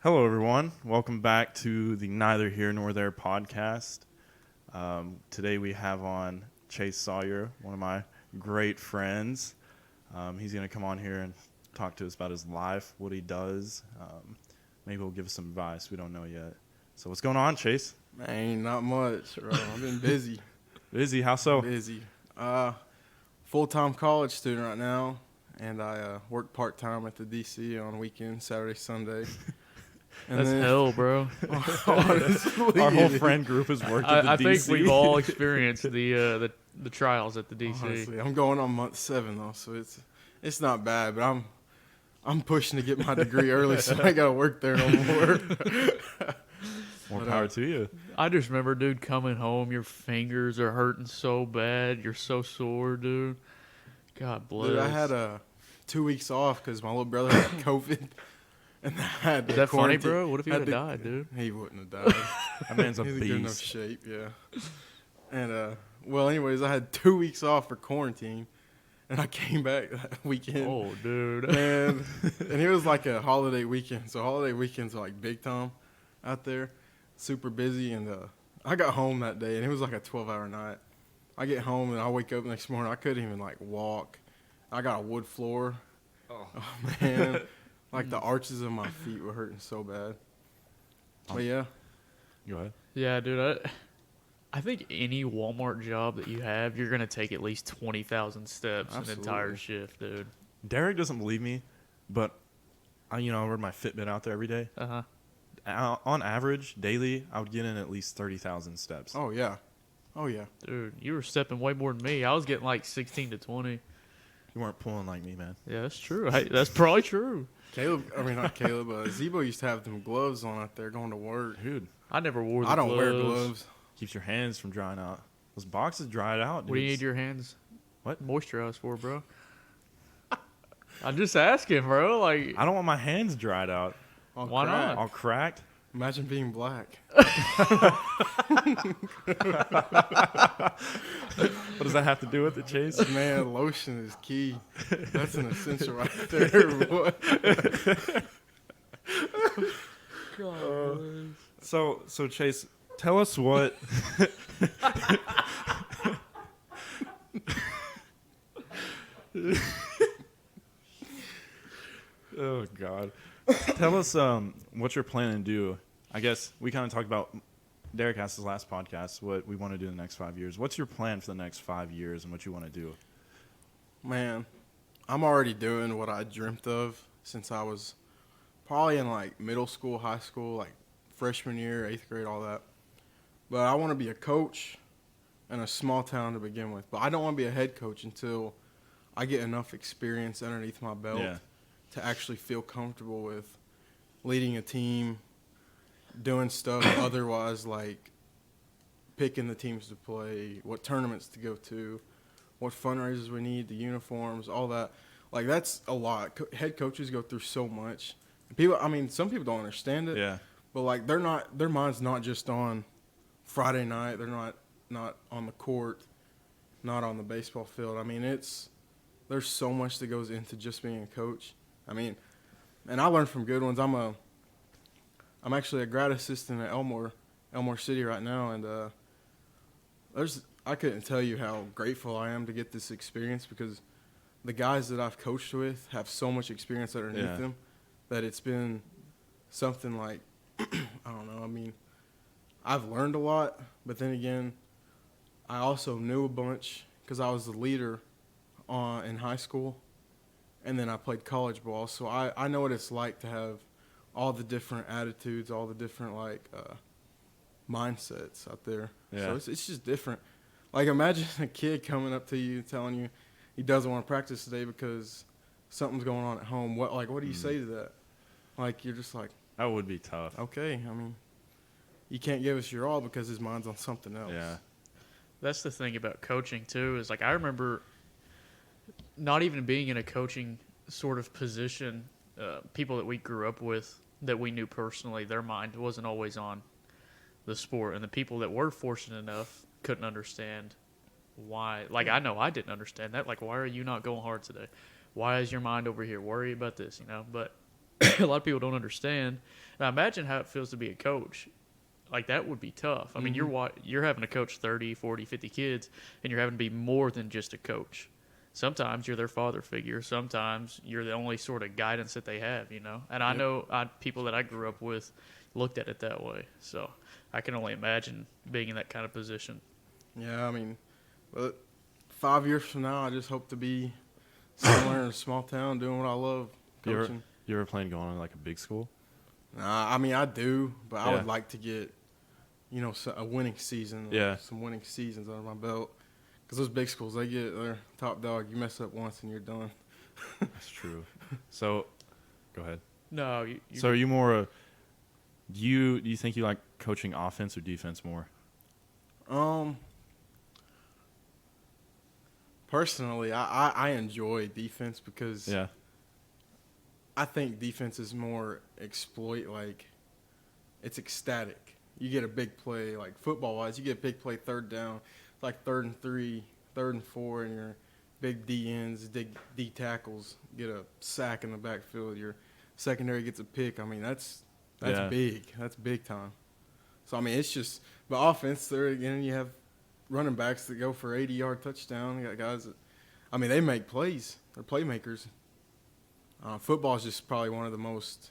Hello, everyone. Welcome back to the Neither Here Nor There podcast. Today we have on Chase Sawyer, one of my great friends. He's going to come on here and talk to us about his life, what he does. Maybe he'll give us some advice. We don't know yet. So what's going on, Chase? Man, not much, bro. I've been busy. Busy? How so? Busy. Full-time college student right now, and I work part-time at the DC on weekends, Saturday, Sunday. And That's hell, bro. Honestly, Our whole friend group has worked at the I DC. think we've all experienced the trials at the DC. Honestly, I'm going on month 7 though, so it's not bad. But I'm pushing to get my degree early, so I gotta work there no more. More power to you. I just remember, dude, coming home, your fingers are hurting so bad. You're so sore, dude. God bless. Dude, I had 2 weeks off because my little brother had COVID. And I had Is that funny, bro? What if he would have died, dude? He wouldn't have died. That man's a He's in good enough beast. shape, yeah. And well, anyways, I had 2 weeks off for quarantine, and I came back that weekend. Oh, dude. And it was like a holiday weekend, so holiday weekends are like big time out there, super busy. And I got home that day, and it was like a 12-hour night. I get home and I wake up next morning. I couldn't even like walk. I got a wood floor. Oh man. Like, the arches of my feet were hurting so bad. But, yeah. Go ahead. Yeah, dude. I think any Walmart job that you have, you're going to take at least 20,000 steps an entire shift, dude. Derek doesn't believe me, but I run my Fitbit out there every day. Uh-huh. On average, daily, I would get in at least 30,000 steps. Oh, yeah. Oh, yeah. Dude, you were stepping way more than me. I was getting like 16 to 20. You weren't pulling like me, man. Yeah, that's true. That's probably true. Not Caleb, Zebo used to have them gloves on out there going to work. Dude, I never wore the I don't gloves. wear gloves. keeps your hands from drying out. Those boxes dried out, dude. What do you need your hands What? moisturized for, bro? I'm just asking, bro. Like, I don't want my hands dried out. Why not? All cracked. Imagine being black. What does that have to do with it, Chase? Man, lotion is key. That's an essential right there, boy. So Chase, tell us what. Oh God, tell us what you're planning to do. I guess we kind of talked about. Derek asked his last podcast what we want to do in the next 5 years. What's your plan for the next 5 years and what you want to do? Man, I'm already doing what I dreamt of since I was probably in like middle school, high school, like freshman year, 8th grade, all that. But I want to be a coach in a small town to begin with. But I don't want to be a head coach until I get enough experience underneath my belt to actually feel comfortable with leading a team, doing stuff otherwise, like picking the teams to play, what tournaments to go to, what fundraisers we need, the uniforms, all that. Like, that's a lot. Head coaches go through so much. Some people don't understand it. Yeah. But like, their mind's not just on Friday night. They're not on the court, not on the baseball field. I mean, there's so much that goes into just being a coach. I mean, and I learned from good ones. I'm actually a grad assistant at Elmore City right now, and I couldn't tell you how grateful I am to get this experience because the guys that I've coached with have so much experience underneath them that it's been something like, I don't know, I mean, I've learned a lot, but then again, I also knew a bunch because I was the leader in high school, and then I played college ball, so I know what it's like to have all the different attitudes, all the different mindsets out there. Yeah. So it's just different. Like, imagine a kid coming up to you telling you he doesn't want to practice today because something's going on at home. What do you say to that? Like, you're just like, That would be tough. okay, I mean, you can't give us your all because his mind's on something else. Yeah. That's the thing about coaching, too, is like I remember not even being in a coaching sort of position, people that we grew up with that we knew personally, their mind wasn't always on the sport. And the people that were fortunate enough couldn't understand why. Like, I know I didn't understand that. Like, why are you not going hard today? Why is your mind over here? Worry about this, But a lot of people don't understand. And I imagine how it feels to be a coach. Like, that would be tough. I mean, you're having to coach 30, 40, 50 kids, and you're having to be more than just a coach. Sometimes you're their father figure. Sometimes you're the only sort of guidance that they have, you know. And I know people that I grew up with looked at it that way. So I can only imagine being in that kind of position. Yeah, I mean, but 5 years from now, I just hope to be somewhere in a small town doing what I love, coaching. You ever planning going to like a big school? Nah, I mean, I do, but I Yeah. would like to get, a winning season. Yeah. Some winning seasons under my belt. Because those big schools, they get their top dog. You mess up once and you're done. That's true. So, go ahead. No, So, are you more? Do you think you like coaching offense or defense more? Personally, I enjoy defense because Yeah. I think defense is more exploit. Like, it's ecstatic. You get a big play, like football-wise, you get a big play third down. It's like 3rd and 3, 3rd and 4, and your big D ends, D tackles get a sack in the backfield. Your secondary gets a pick. I mean, that's Yeah. big. That's big time. So, I mean, it's just – but offense, there again, you have running backs that go for 80-yard touchdown. You got guys that – I mean, they make plays. They're playmakers. Football is just probably one of the most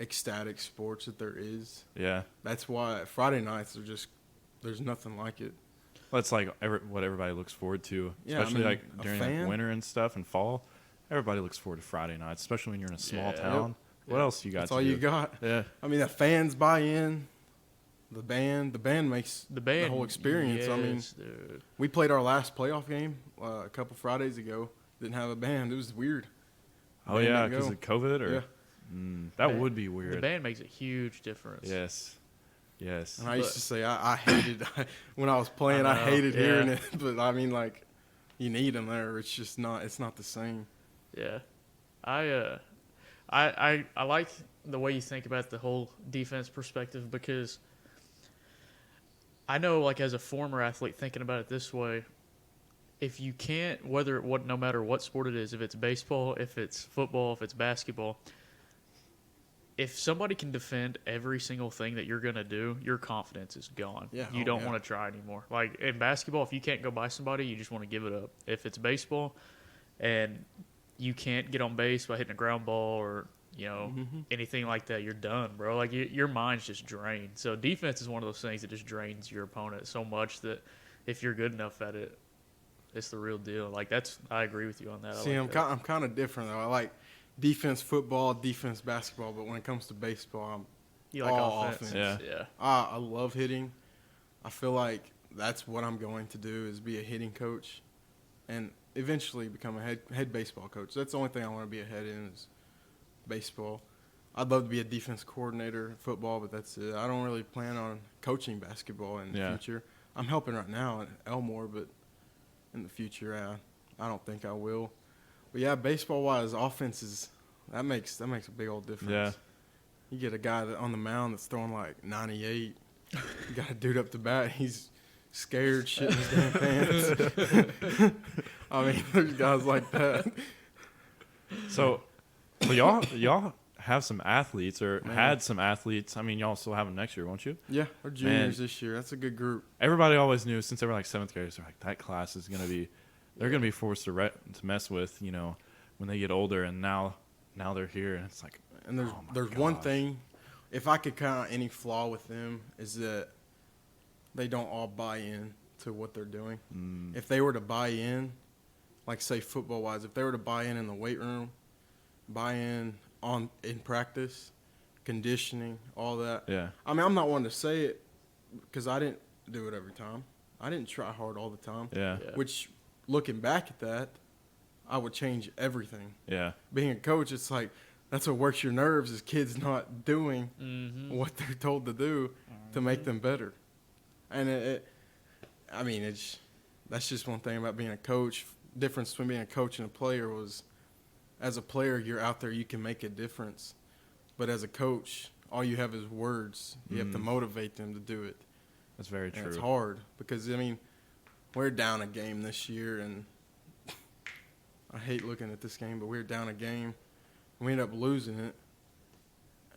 ecstatic sports that there is. Yeah. That's why Friday nights are just – there's nothing like it. Well, it's like what everybody looks forward to, Yeah, I especially mean, like a during fan? like winter and stuff and fall. Everybody looks forward to Friday nights, especially when you're in a small Yeah. town. What Yeah. else you got? That's to all do? you got. Yeah. I mean, the fans buy in. The band makes the whole experience. I mean, yes, dude. we played our last playoff game a couple Fridays ago. Didn't have a band. It was weird. Oh Band yeah, didn't because go. of COVID, or Yeah. That Band- would be The weird. band makes a huge difference. Yes. Yes. And I used But- to say I hated when I was playing. I I know, hated yeah. hearing it, but I mean, like, you need them there. It's just not. It's not the same. Yeah, I like the way you think about the whole defense perspective, because I know, like, as a former athlete, thinking about it this way, if you can't, no matter what sport it is, if it's baseball, if it's football, if it's basketball, if somebody can defend every single thing that you're gonna do, your confidence is gone. Yeah, You oh, don't yeah. want to try anymore. Like in basketball, if you can't go by somebody, you just want to give it up. If it's baseball, and you can't get on base by hitting a ground ball or anything like that, you're done, bro. Like your mind's just drained. So defense is one of those things that just drains your opponent so much that if you're good enough at it, it's the real deal. Like I agree with you on that. See, I'm kind of different though. I like defense football, defense basketball, but when it comes to baseball, You like all offense? offense. Yeah. I love hitting. I feel like that's what I'm going to do is be a hitting coach, and eventually become a head baseball coach. That's the only thing I want to be ahead in is baseball. I'd love to be a defense coordinator in football, but that's it. I don't really plan on coaching basketball in the future. I'm helping right now at Elmore, but in the future, I don't think I will. But yeah, baseball-wise, offense that makes a big old difference. Yeah. You get a guy on the mound that's throwing like 98. You got a dude up the bat. He's scared, shitting his damn pants. I mean, there's guys like that. So, y'all have some athletes or Man. had some athletes. I mean, y'all still have them next year, won't you? Yeah, they're juniors this year. That's a good group. Everybody always knew since they were like 7th graders, they're like, that class is gonna be, they're gonna be forced to mess with, when they get older. And now they're here, and it's like, And there's oh my there's one gosh. thing, if I could count any flaw with them, is that they don't all buy in to what they're doing. If they were to buy in, like say football wise, if they were to buy in the weight room, buy in in practice, conditioning, all that. Yeah. I mean, I'm not one to say it because I didn't do it every time. I didn't try hard all the time. Yeah. Yeah. Which, looking back at that, I would change everything. Yeah. Being a coach, it's like that's what works your nerves is kids not doing Mm-hmm. what they're told to do to make them better. And that's just one thing about being a coach. Difference between being a coach and a player was, as a player, you're out there, you can make a difference. But as a coach, all you have is words. You have to motivate them to do it. That's very And true. it's hard because, I mean, we're down a game this year, and I hate looking at this game, but we're down a game. We ended up losing it.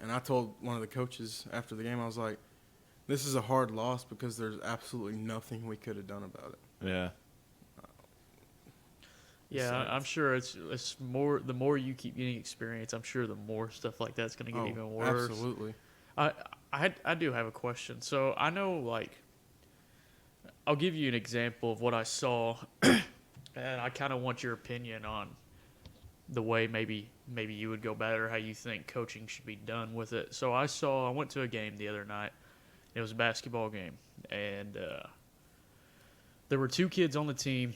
And I told one of the coaches after the game, I was like, this is a hard loss because there's absolutely nothing we could have done about it. Yeah. Yeah, I'm sure it's more. The more you keep getting experience, I'm sure the more stuff like that's going to get even worse. Absolutely. I do have a question. So I know, like, I'll give you an example of what I saw, and I kind of want your opinion on the way maybe you would go better, how you think coaching should be done with it. So I went to a game the other night. It was a basketball game, and there were two kids on the team.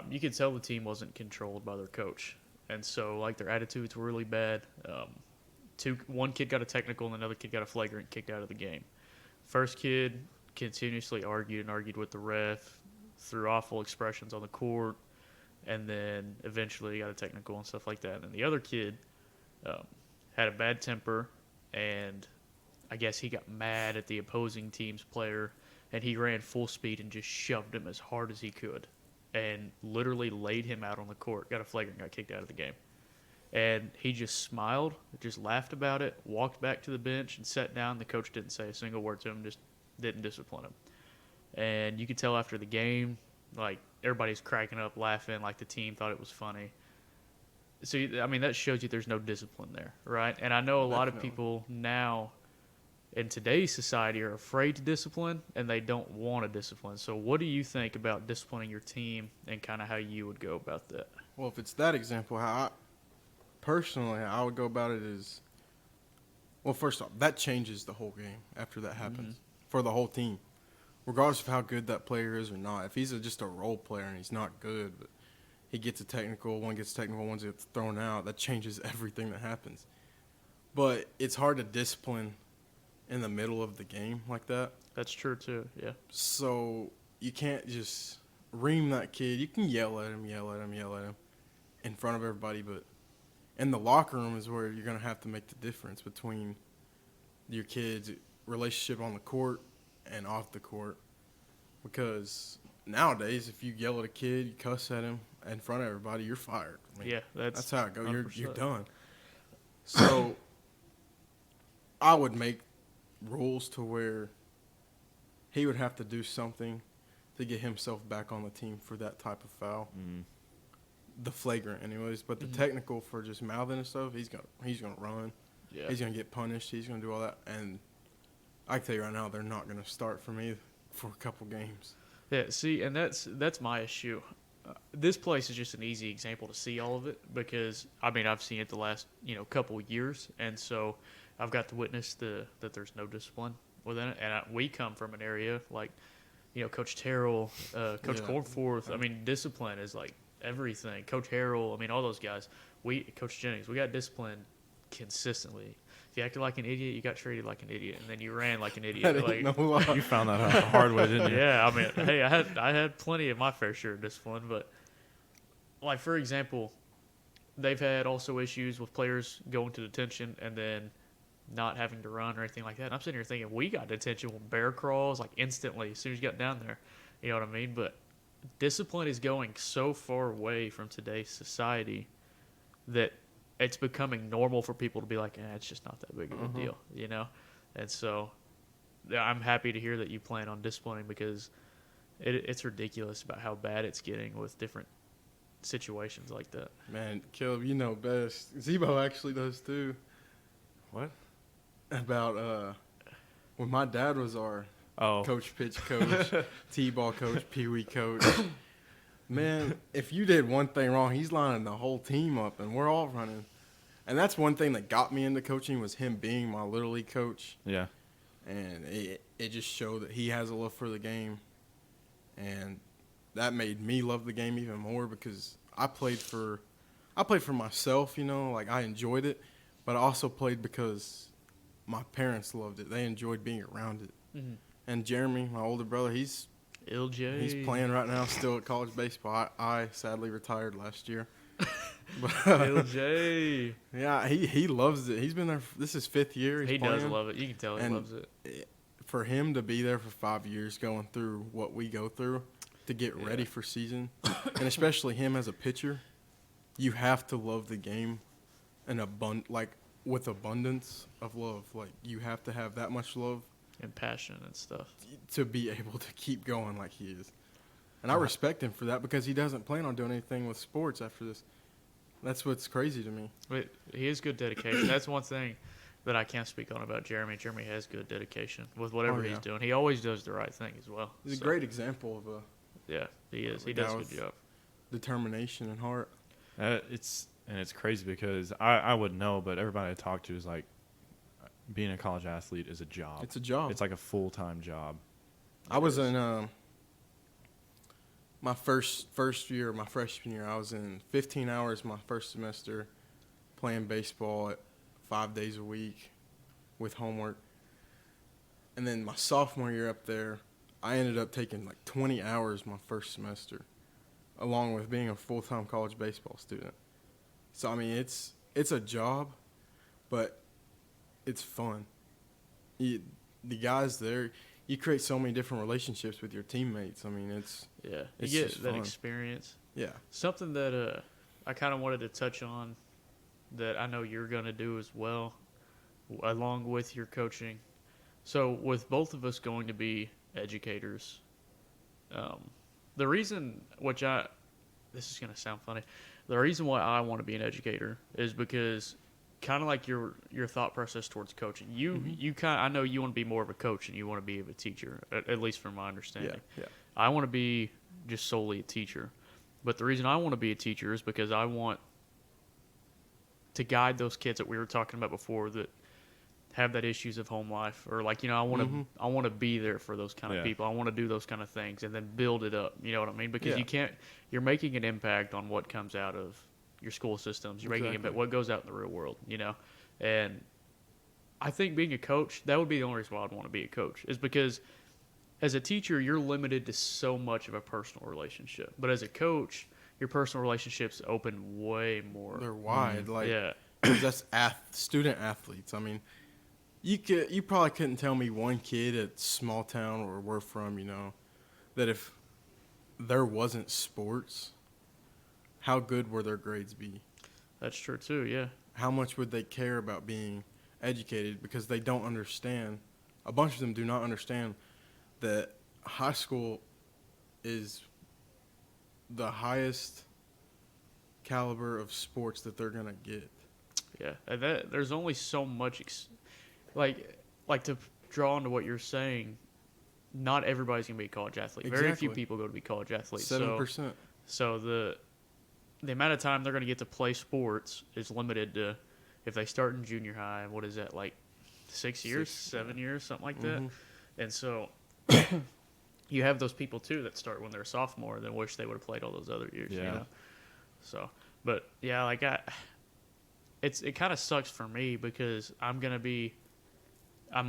You could tell the team wasn't controlled by their coach, and so like their attitudes were really bad. One kid got a technical, and another kid got a flagrant, kicked out of the game. First kid continuously argued with the ref, threw awful expressions on the court, and then eventually got a technical and stuff like that. And the other kid had a bad temper, and I guess he got mad at the opposing team's player, and he ran full speed and just shoved him as hard as he could and literally laid him out on the court, got a flagrant, got kicked out of the game. And he just smiled, just laughed about it, walked back to the bench and sat down. The coach didn't say a single word to him, just didn't discipline him. And you could tell after the game, like, everybody's cracking up, laughing, like the team thought it was funny. So, I mean, that shows you there's no discipline there, right? And I know a lot of people now in today's society are afraid to discipline, and they don't want to discipline. So what do you think about disciplining your team and kind of how you would go about that? Well, if it's that example, how I would go about it is, well, first off, that changes the whole game after that happens for the whole team, regardless of how good that player is or not. If he's just a role player and he's not good, but he gets a technical, one gets technical, one gets thrown out, that changes everything that happens. But it's hard to discipline in the middle of the game like that. That's true too, yeah. So you can't just ream that kid. You can yell at him in front of everybody, but in the locker room is where you're going to have to make the difference between your kids' relationship on the court and off the court. Because nowadays, if you yell at a kid, you cuss at him in front of everybody, you're fired. I mean, yeah, that's how it goes. 100%. You're done. So I would make rules to where he would have to do something to get himself back on the team for that type of foul. The flagrant anyways, but the technical for just mouthing and stuff, he's gonna run. Yeah. He's gonna get punished. He's gonna do all that. And I can tell you right now, they're not gonna start for me for a couple games. Yeah, see, and that's my issue. This place is just an easy example to see all of it because, I mean, I've seen it the last, couple of years, and so I've got to witness that there's no discipline within it. And we come from an area like, Coach Terrell, Coach Cornforth. I mean, discipline is like everything. Coach Harrell, I mean, all those guys. Coach Jennings, we got disciplined consistently. If you acted like an idiot, you got treated like an idiot, and then you ran like an idiot. Like, You found that out the hard way, didn't you? yeah, I mean, hey, I had plenty of my fair share of discipline, but like, for example, they've had also issues with players going to detention and then not having to run or anything like that. And I'm sitting here thinking, we got detention with bear crawls like instantly as soon as you got down there. You know what I mean? But discipline is going so far away from today's society that it's becoming normal for people to be like, it's just not that big of a deal, And so I'm happy to hear that you plan on disciplining because it's ridiculous about how bad it's getting with different situations like that. Man, Caleb, you know best. Zebo actually does too. What? About when my dad was our coach, pitch coach, T-ball coach, Pee-wee coach. Man, if you did one thing wrong, he's lining the whole team up, and we're all running. And that's one thing that got me into coaching was him being my Little League coach. Yeah. And it just showed that he has a love for the game. And that made me love the game even more because I played for myself, like I enjoyed it, but I also played because my parents loved it. They enjoyed being around it. Mm-hmm. And Jeremy, my older brother, he's playing right now still at college baseball. I sadly retired last year. But, LJ. Yeah, he loves it. He's been there. This is 5th year. He does love it. You can tell he loves it. For him to be there for 5 years going through what we go through to get ready for season, and especially him as a pitcher, you have to love the game with abundance of love. Like, you have to have that much love And passion and stuff. to be able to keep going like he is. And I respect him for that because he doesn't plan on doing anything with sports after this. That's what's crazy to me. But he has good dedication. That's one thing that I can't speak on about Jeremy. Jeremy has good dedication with whatever he's doing. He always does the right thing as well. He's a great example of Yeah, he is. He does a good job. determination and heart. It's crazy because I would know, but everybody I talk to is like, being a college athlete is a job. It's a job. It's like a full-time job. I was in my first year, my freshman year. I was in 15 hours my first semester playing baseball 5 days a week with homework. And then my sophomore year up there, I ended up taking like 20 hours my first semester, along with being a full-time college baseball student. So, I mean, it's a job, but it's fun. The guys there, you create so many different relationships with your teammates. I mean, it's you just get that fun. experience. Yeah. Something that I kind of wanted to touch on that I know you're going to do as well, along with your coaching. So with both of us going to be educators, the reason, this is going to sound funny, the reason why I want to be an educator is because kind of like your thought process towards coaching. I know you want to be more of a coach and you want to be a teacher, at least from my understanding. Yeah. I want to be just solely a teacher. But the reason I want to be a teacher is because I want to guide those kids that we were talking about before that have that issues of home life, or like, I want to be there for those kind of people. I want to do those kind of things and then build it up. You know what I mean? Because you're making an impact on what comes out of your school systems. You're making an impact what goes out in the real world, And I think being a coach, that would be the only reason why I'd want to be a coach, is because as a teacher, you're limited to so much of a personal relationship. But as a coach, your personal relationships open way more. They're wide. Yeah. That's student athletes. I mean, you probably couldn't tell me one kid at small town where we're from, that if there wasn't sports, how good would their grades be? That's true too, yeah. How much would they care about being educated? Because they don't understand. A bunch of them do not understand that high school is the highest caliber of sports that they're going to get. Yeah, and there's only so much, like to draw onto what you're saying, not everybody's going to be a college athlete. Exactly. Very few people go to be college athletes. 7%. So the amount of time they're going to get to play sports is limited to, if they start in junior high, what is that, like 6 years, 7 years, something like that? And so you have those people, too, that start when they're a sophomore and wish they would have played all those other years, So, but, yeah, it kind of sucks for me because I'm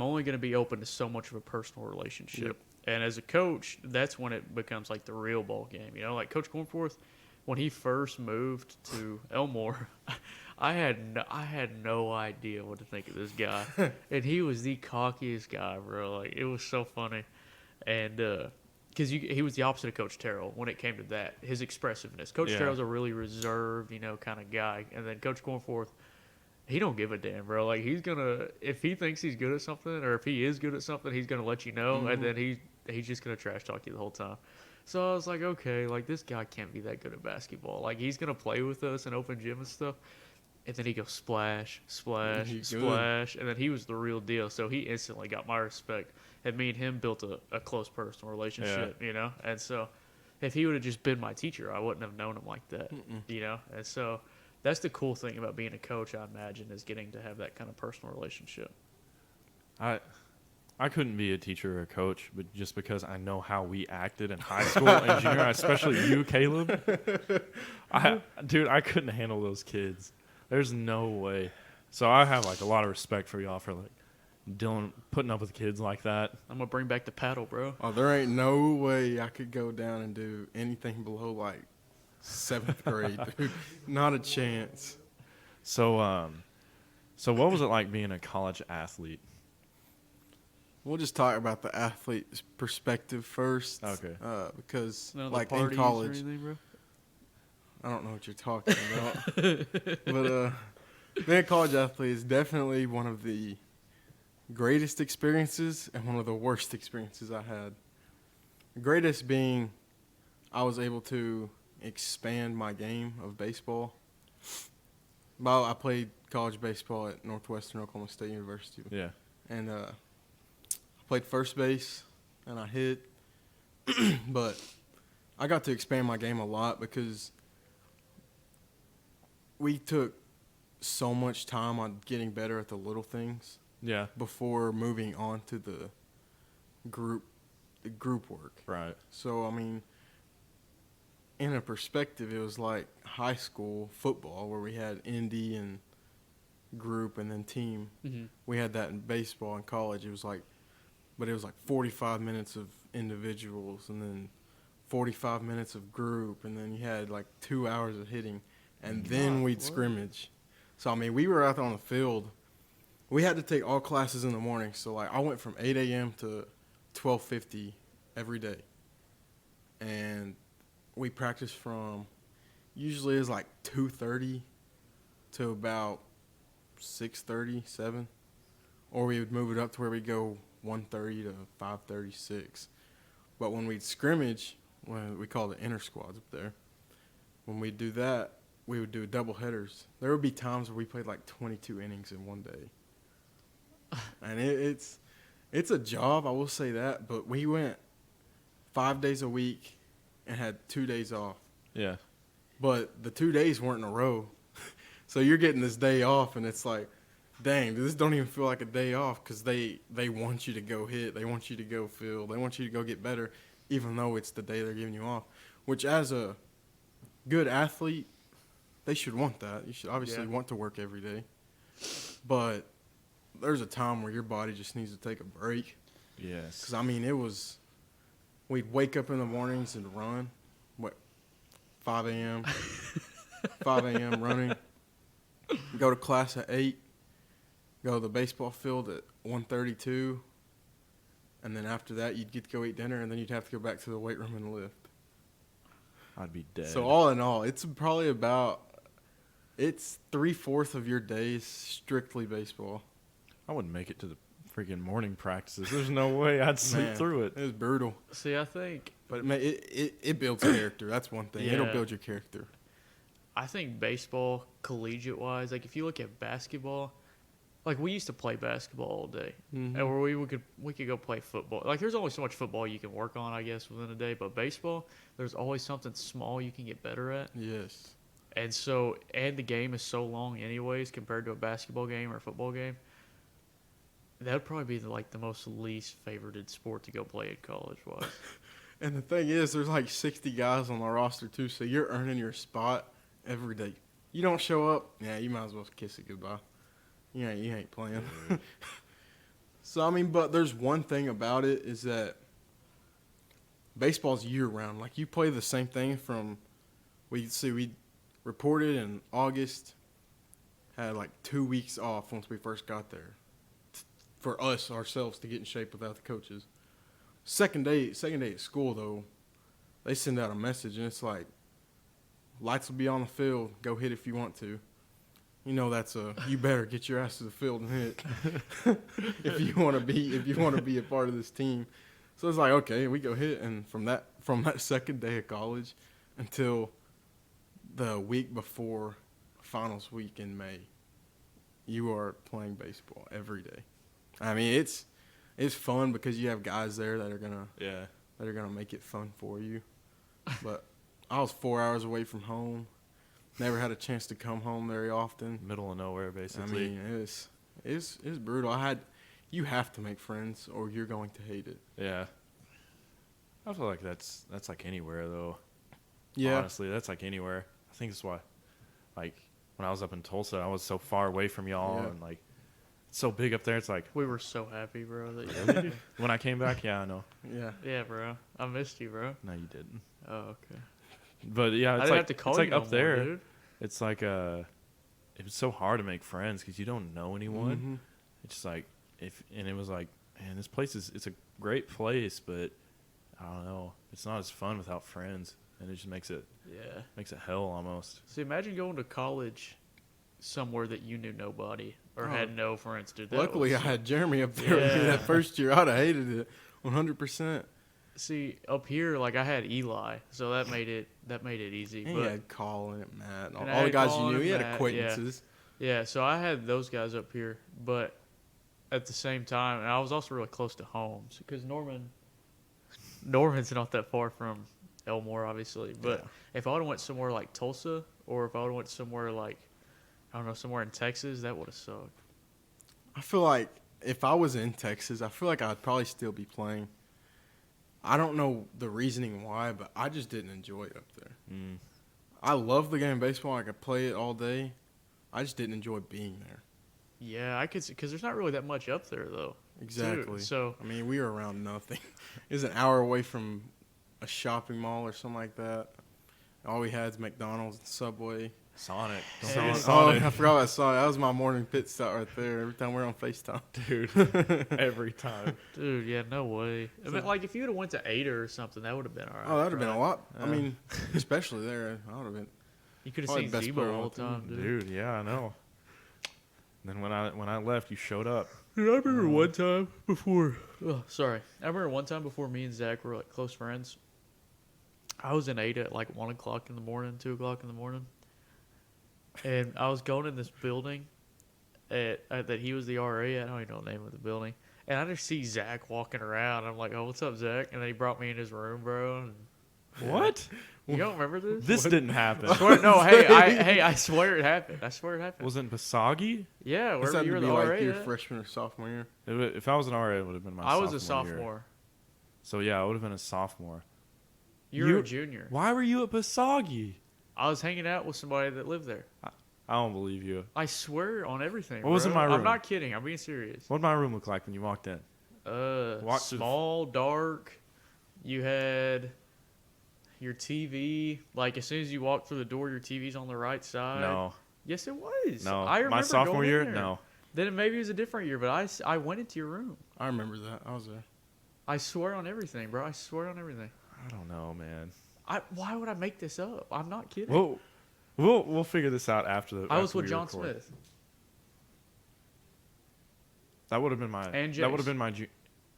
only going to be open to so much of a personal relationship. Yep. And as a coach, that's when it becomes like the real ball game. Like Coach Cornforth, when he first moved to Elmore, I had no idea what to think of this guy. And he was the cockiest guy, bro. Like, it was so funny. And because he was the opposite of Coach Terrell when it came to that, his expressiveness. Coach Terrell's a really reserved, kind of guy. And then Coach Cornforth, he don't give a damn, bro. Like, if he thinks he's good at something, or if he is good at something, he's going to let you know. And then he's just going to trash talk you the whole time. So I was like, okay, like, this guy can't be that good at basketball. Like, he's going to play with us in open gym and stuff. And then he goes splash, splash, splash. And then he was the real deal. So he instantly got my respect. And me and him built a close personal relationship, And so if he would have just been my teacher, I wouldn't have known him like that, And so that's the cool thing about being a coach, I imagine, is getting to have that kind of personal relationship. I couldn't be a teacher or a coach, but just because I know how we acted in high school and junior high, especially you, Caleb. I couldn't handle those kids. There's no way. So I have a lot of respect for y'all for putting up with kids like that. I'm gonna bring back the paddle, bro. Oh, there ain't no way I could go down and do anything below 7th grade, dude. Not a chance. So what was it like being a college athlete? We'll just talk about the athlete's perspective first. Okay. Because, in in college, anything, bro? I don't know what you're talking about. But Being a college athlete is definitely one of the greatest experiences and one of the worst experiences I had. The greatest being I was able to expand my game of baseball. Well, I played college baseball at Northwestern Oklahoma State University. Yeah. And I played first base, and I hit. But I got to expand my game a lot because we took so much time on getting better at the little things Yeah. before moving on to the group work. Right. So, I mean, in a perspective, it was like high school football where we had indie and group and then team. Mm-hmm. We had that in baseball in college. It was like 45 minutes of individuals and then 45 minutes of group, and then you had like 2 hours of hitting, and then we'd scrimmage. So, I mean, we were out there on the field. We had to take all classes in the morning. So, like, I went from 8 a.m. to 12:50 every day. And we practiced from usually it's like 2:30 to about 6:30, 7. Or we would move it up to where we go 1:30 to 5:30, 6. But when we'd scrimmage, when we call it inter squads up there, when we'd do that, we would do double headers. There would be times where we played like 22 innings in one day. And it's a job, I will say that, but we went 5 days a week and had 2 days off. Yeah. But the 2 days weren't in a row. So you're getting this day off, and it's like, dang, this don't even feel like a day off because they want you to go hit. They want you to go field. They want you to go get better, even though it's the day they're giving you off, which as a good athlete, they should want that. You should obviously want to work every day. But there's a time where your body just needs to take a break. Yes. Because, I mean, we'd wake up in the mornings and run, 5 a.m., 5 a.m. running, go to class at 8, go to the baseball field at 1:32, and then after that, you'd get to go eat dinner, and then you'd have to go back to the weight room and lift. I'd be dead. So all in all, it's probably it's 3/4 of your day is strictly baseball. I wouldn't make it to the freaking morning practices. There's no way I'd sleep Man, through it. It was brutal. See, I think But it builds character. That's one thing. Yeah. It'll build your character. I think baseball, collegiate wise, like if you look at basketball, like we used to play basketball all day, and where we could go play football. Like there's only so much football you can work on, I guess, within a day. But baseball, there's always something small you can get better at. Yes. And the game is so long, anyways, compared to a basketball game or a football game. That'd probably be the most least favorited sport to go play at college wise. And the thing is, there's like 60 guys on the roster too, so you're earning your spot every day. You don't show up, you might as well kiss it goodbye. You ain't playing. So, I mean, but there's one thing about it is that baseball's year-round. Like, you play the same thing we reported in August, had like 2 weeks off once we first got there for us, ourselves, to get in shape without the coaches. Second day at school, though, they send out a message, and it's like, lights will be on the field. Go hit if you want to. You know you better get your ass to the field and hit if you want to be a part of this team. So it's like, okay, we go hit, and from that second day of college until the week before finals week in May, you are playing baseball every day. I mean, it's fun because you have guys there that are gonna make it fun for you. But I was 4 hours away from home. Never had a chance to come home very often. Middle of nowhere, basically. I mean, it's brutal. You have to make friends or you're going to hate it. Yeah. I feel like that's like anywhere though. Yeah. Honestly, that's like anywhere. I think that's why, like, when I was up in Tulsa, I was so far away from y'all, and like, it's so big up there. It's like We were so happy, bro. That when I came back, I know. Yeah. yeah, bro. I missed you, bro. No, you didn't. Oh, okay. But yeah, I it's didn't like have to call it's you like no up there. more, dude. It's like it was so hard to make friends because you don't know anyone. Mm-hmm. It's just like and it was like, man, this place it's a great place, but I don't know, it's not as fun without friends, and it just makes it hell almost. See, imagine going to college somewhere that you knew nobody or Oh. had no friends, dude. That Luckily, was- I had Jeremy up there with me Yeah. that first year. I'd have hated it 100%. See, up here, like I had Eli, so that made it easy. And but he had Colin and Matt and all, And I all the had guys Colin you knew. and He had Matt, yeah. acquaintances. yeah, so I had those guys up here, but at the same time, and I was also really close to homes because Norman's not that far from Elmore, obviously. But if I would have went somewhere like Tulsa, or if I would have went somewhere like, I don't know, somewhere in Texas, that would have sucked. I feel like if I was in Texas, I feel like I'd probably still be playing. I don't know the reasoning why, but I just didn't enjoy it up there. I love the game of baseball. I could play it all day. I just didn't enjoy being there. Yeah, I could, because there's not really that much up there though. Exactly. Too. So I mean, we were around nothing. It was an hour away from a shopping mall or something like that. All we had is McDonald's and Subway. Sonic. Don't Yeah. forget Oh, Sonic. I forgot about Sonic. That was my morning pit stop right there. Every time we were on FaceTime. Dude, every time. dude, yeah, no way. I mean, like if you would have went to Ada or something, that would have been all right. Oh, that would have been a right? lot. I mean, especially there. I would have been. You could have Probably seen the best Zebo player the on whole the team. time, dude. Dude, yeah, I know. Then when I left, you showed up. Dude, I remember one time before. Oh, sorry. I remember one time before me and Zach were like close friends. I was in Ada at like 1 o'clock in the morning, 2 o'clock in the morning, and I was going in this building that he was the RA at. I don't even know the name of the building. And I just see Zach walking around. I'm like, "Oh, what's up, Zach?" And then he brought me in his room, bro. And What? you don't remember this? This didn't happen. No, hey, I swear it happened. I swear it happened. Was it Basagi? Yeah, This wherever had you to were be the RA. like your at. freshman or sophomore year. If I was an RA, it would have been my I sophomore was a sophomore. year. So, yeah, I would have been a sophomore. You were a junior. Why were you at Basagi? I was hanging out with somebody that lived there. I don't believe you. I swear on everything. What was in my I'm room? not kidding. I'm being serious. What did my room look like when you walked in? Small, dark. You had your TV. Like as soon as you walk through the door, your TV's on the right side. No. Yes, it was. No. I remember My sophomore going in year? there. No. Then maybe it was a different year, but I went into your room. I remember that. I was there. I swear on everything, bro. I swear on everything. I don't know, man. Why would I make this up? I'm not kidding. We'll figure this out after the. I was after with we John record. Smith. That would have been my. And That would have Jace. been my.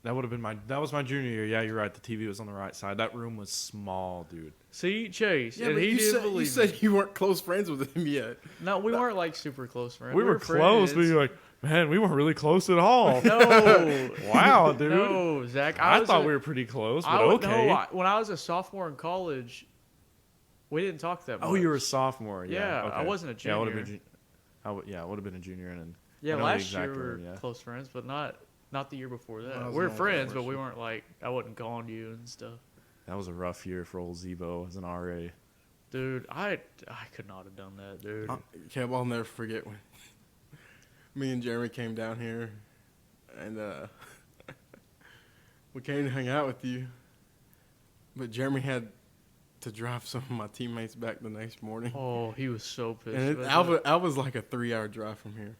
That would have been my. That was my junior year. Yeah, you're right. The TV was on the right side. That room was small, dude. See, Chase, Yeah, and but he you didn't said, believe you me. said you weren't close friends with him yet. No, we weren't like super close friends. We were close, but friends. you're like, man, we weren't really close at all. No. Wow, dude. No, Zach. I thought we were pretty close, but okay. No, when I was a sophomore in college, we didn't talk that much. Oh, you were a sophomore. Yeah, Yeah, okay. I wasn't a Yeah, I would have junior. been. I would have been a junior, and Yeah, I know the last year exact we were room, yeah. close friends, but not the year before that. I was We were an older friends, but we person. weren't like I wasn't calling you and stuff. that was a rough year for old Zebo as an RA. Dude, I could not have done that, dude. Kev, I'll never forget when me and Jeremy came down here, and we came to hang out with you. But Jeremy had to drive some of my teammates back the next morning. Oh, he was so pissed. And about that. Alva's like a 3-hour drive from here.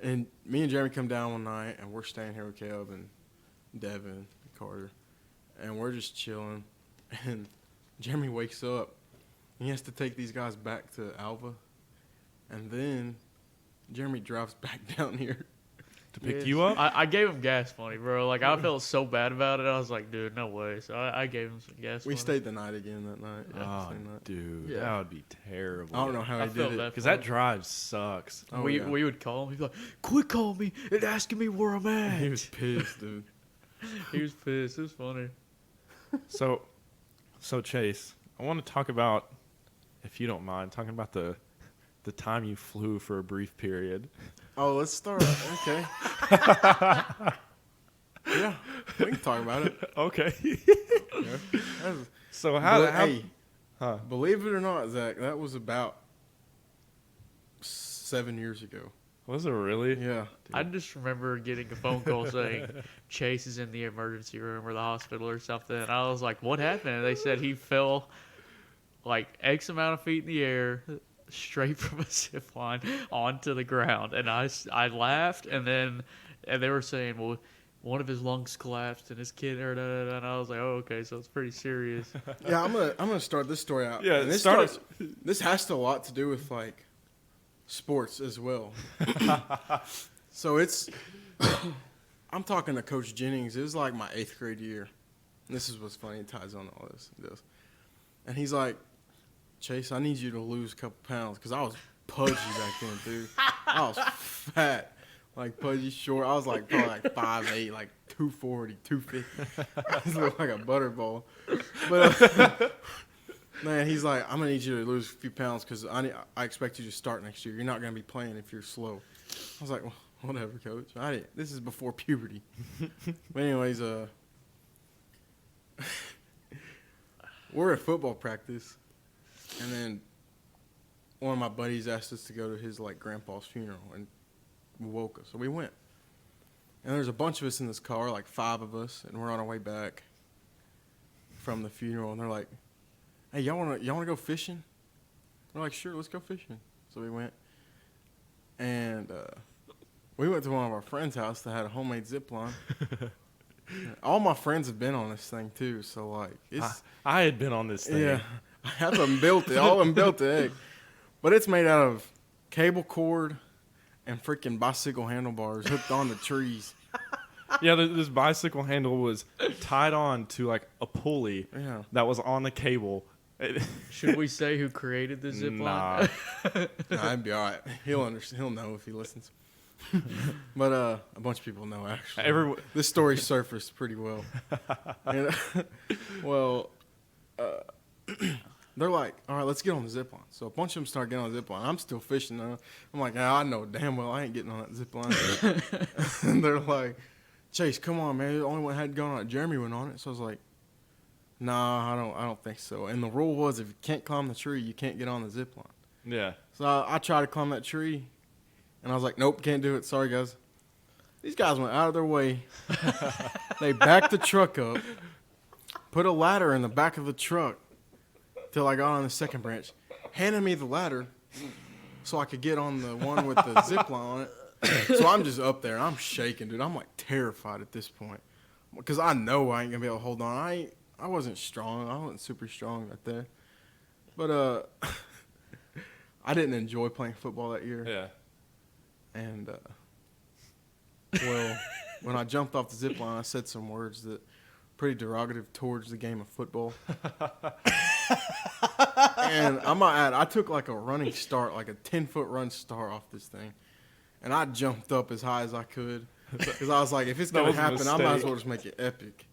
And me and Jeremy come down one night, and we're staying here with Kev and Devin and Carter. And we're just chilling. And Jeremy wakes up. He has to take these guys back to Alva. And then Jeremy drives back down here. To pick Yes. you up? I gave him gas money, bro. Like I felt so bad about it. I was like, dude, no way. So I gave him some gas We money. stayed the night again that night. Oh, Same night. dude, Yeah. that would be terrible. I don't know how I he felt did bad it. Because for that him. drive sucks. Oh, we yeah. would call him. He'd be like, "Quit calling me and asking me where I'm at." He was pissed, dude. He was pissed. It was funny. So Chase, I want to talk about, if you don't mind, talking about the time you flew for a brief period. Oh, let's start. Okay. Yeah, we can talk about it. Okay. That's- So how? Hey, Huh? believe it or not, Zach, that was about 7 years ago. Was it really? Yeah. I just remember getting a phone call saying Chase is in the emergency room or the hospital or something. And I was like, "What happened?" And they said he fell like X amount of feet in the air, straight from a zip line onto the ground. And I laughed, and they were saying, "Well, one of his lungs collapsed and his kid," and I was like, "Oh, okay, so it's pretty serious." Yeah, I'm gonna start this story out. Yeah, And this start this has a lot to do with like sports as well. So it's, I'm talking to Coach Jennings. It was like my 8th grade year. And this is what's funny. It ties on all this. It does. And he's like, Chase, I need you to lose a couple pounds because I was pudgy back then, dude. I was fat, like pudgy, short. I was like probably like 5'8", like 240, 250. I just looked like a butterball. But man, he's like, I'm gonna need you to lose a few pounds because I expect you to start next year. You're not gonna be playing if you're slow. I was like, well, whatever, coach. This is before puberty. But anyways, we're at football practice, and then one of my buddies asked us to go to his like grandpa's funeral and woke us, so we went. And there's a bunch of us in this car, like 5 of us, and we're on our way back from the funeral, and they're like, hey, y'all wanna go fishing? We're like, sure, let's go fishing. So we went, and we went to one of our friends' house that had a homemade zip line. All my friends have been on this thing too, so like I had been on this thing. Yeah, I haven't built it. All of them built it, but it's made out of cable cord and freaking bicycle handlebars hooked on the trees. Yeah, this bicycle handle was tied on to like a pulley that was on the cable. Should we say who created the zip Nah. line? Nah, I'd be all right. He'll understand. He'll know if he listens. But a bunch of people know actually. This story surfaced pretty well. And, they're like, all right, let's get on the zip line. So a bunch of them start getting on the zip line. I'm still fishing. I'm like, I know damn well I ain't getting on that zip line. And they're like, Chase, come on, man. The only one that had gone on it, Jeremy went on it. So I was like, nah, I don't think so. And the rule was if you can't climb the tree, you can't get on the zip line. Yeah. So I tried to climb that tree, and I was like, nope, can't do it. Sorry, guys. These guys went out of their way. They backed the truck up, put a ladder in the back of the truck till I got on the second branch, handed me the ladder so I could get on the one with the zip line on it. So I'm just up there. I'm shaking, dude. I'm like terrified at this point because I know I ain't going to be able to hold on. I wasn't strong. I wasn't super strong right there. But I didn't enjoy playing football that year. Yeah. And, when I jumped off the zip line, I said some words that pretty derogative towards the game of football. And I might add, I took like a running start, like a 10-foot run start off this thing. And I jumped up as high as I could because I was like, if it's going to happen, I might as well just make it epic.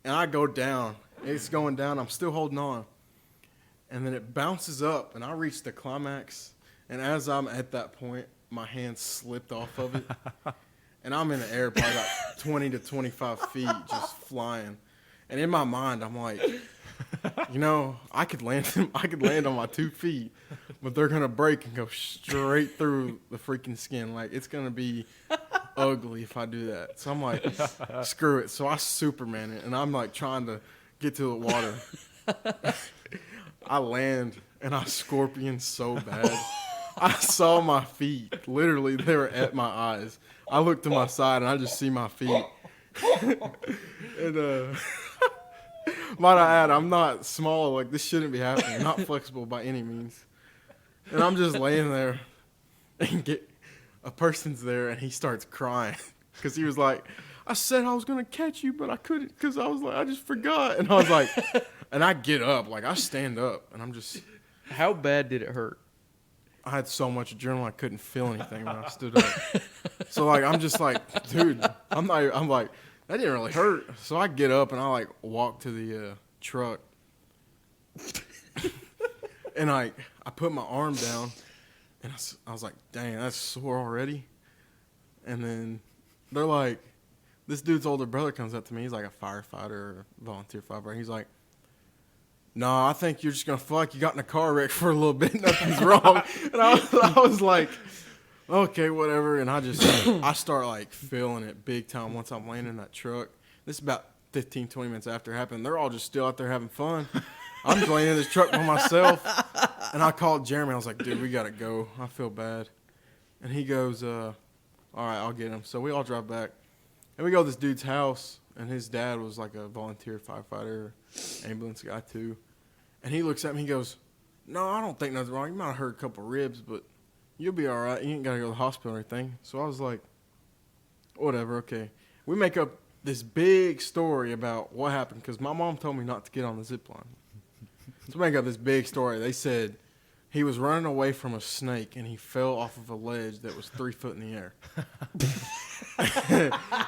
And I go down. It's going down. I'm still holding on. And then it bounces up, and I reach the climax. And as I'm at that point, my hand slipped off of it. And I'm in the air probably about 20 to 25 feet just flying. And in my mind, I'm like, I could land on my 2 feet, but they're going to break and go straight through the freaking skin. Like, it's going to be ugly if I do that. So I'm like, screw it. So I Superman it, and I'm like trying to get to the water. I land, and I scorpion so bad. I saw my feet. Literally, they were at my eyes. I looked to my side, and I just see my feet. And might I add, I'm not small. Like, this shouldn't be happening. I'm not flexible by any means. And I'm just laying there, and a person's there, and he starts crying. Because he was like, I said I was going to catch you, but I couldn't because I was like, I just forgot. And I was like, and I get up. Like, I stand up, and I'm just. How bad did it hurt? I had so much adrenaline I couldn't feel anything when I stood up. So like I'm just like, dude, I'm like, that didn't really hurt. So I get up and I like walk to the truck. And I put my arm down and I was like, dang, that's sore already. And then they're like, this dude's older brother comes up to me. He's like a firefighter or a volunteer firefighter. He's like, no, I think you're just going to feel like you got in a car wreck for a little bit. Nothing's wrong. And I was like, okay, whatever. And I start like feeling it big time once I'm laying in that truck. This is about 15, 20 minutes after it happened. They're all just still out there having fun. I'm just laying in this truck by myself. And I called Jeremy. I was like, dude, we got to go. I feel bad. And he goes, all right, I'll get him. So we all drive back. And we go to this dude's house. And his dad was like a volunteer firefighter, ambulance guy too. And he looks at me, he goes, no, I don't think nothing's wrong. You might have hurt a couple ribs, but you'll be all right. You ain't got to go to the hospital or anything. So I was like, whatever, okay. We make up this big story about what happened because my mom told me not to get on the zip line. So we make up this big story. They said he was running away from a snake and he fell off of a ledge that was 3 foot in the air.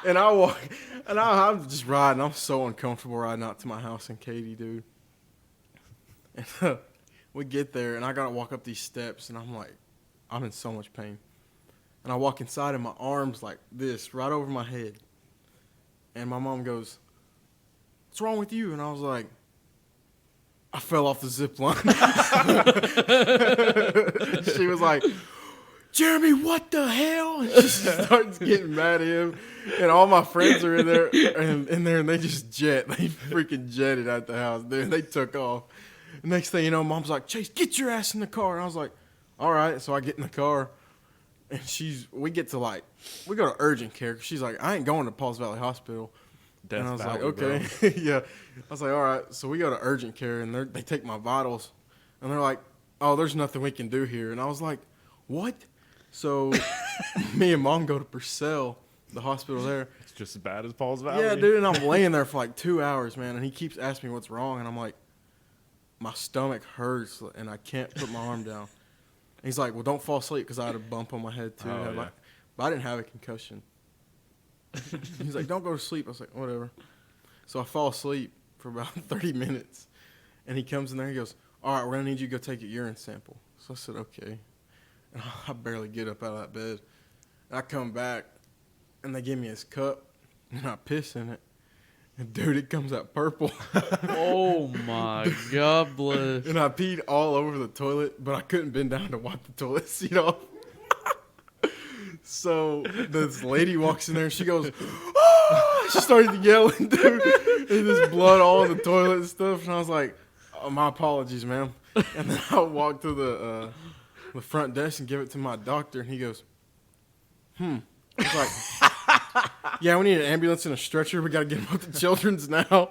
And I'm just riding. I'm so uncomfortable riding out to my house in Katy, dude. And we get there, and I got to walk up these steps, and I'm like, I'm in so much pain. And I walk inside, and my arm's like this, right over my head. And my mom goes, what's wrong with you? And I was like, I fell off the zip line. She was like, Jeremy, what the hell? And she starts getting mad at him. And all my friends are in there, and they just jet. They freaking jetted out the house, dude. They took off. Next thing you know, Mom's like, Chase, get your ass in the car. And I was like, all right. So I get in the car, and we go to urgent care. 'Cause she's like, I ain't going to Pauls Valley Hospital. Death and I was Valley, like, okay. Yeah. I was like, all right. So we go to urgent care, and they take my vitals. And they're like, oh, there's nothing we can do here. And I was like, what? So me and Mom go to Purcell, the hospital there. It's just as bad as Pauls Valley. Yeah, dude. And I'm laying there for like 2 hours, man. And he keeps asking me what's wrong. And I'm like, my stomach hurts, and I can't put my arm down. And he's like, well, don't fall asleep, because I had a bump on my head, too. Oh, yeah. But I didn't have a concussion. He's like, don't go to sleep. I was like, whatever. So I fall asleep for about 30 minutes. And he comes in there, he goes, all right, we're going to need you to go take a urine sample. So I said, okay. And I barely get up out of that bed. And I come back, and they give me his cup, and I piss in it. And, dude, it comes out purple. Oh, my God bless. And I peed all over the toilet, but I couldn't bend down to wipe the toilet seat off. So this lady walks in there, and she goes, oh! She started yelling, dude. And there's blood all in the toilet and stuff. And I was like, oh, my apologies, ma'am. And then I walked to the front desk and give it to my doctor, and he goes, He's like, yeah, we need an ambulance and a stretcher. We got to get him up to Children's now.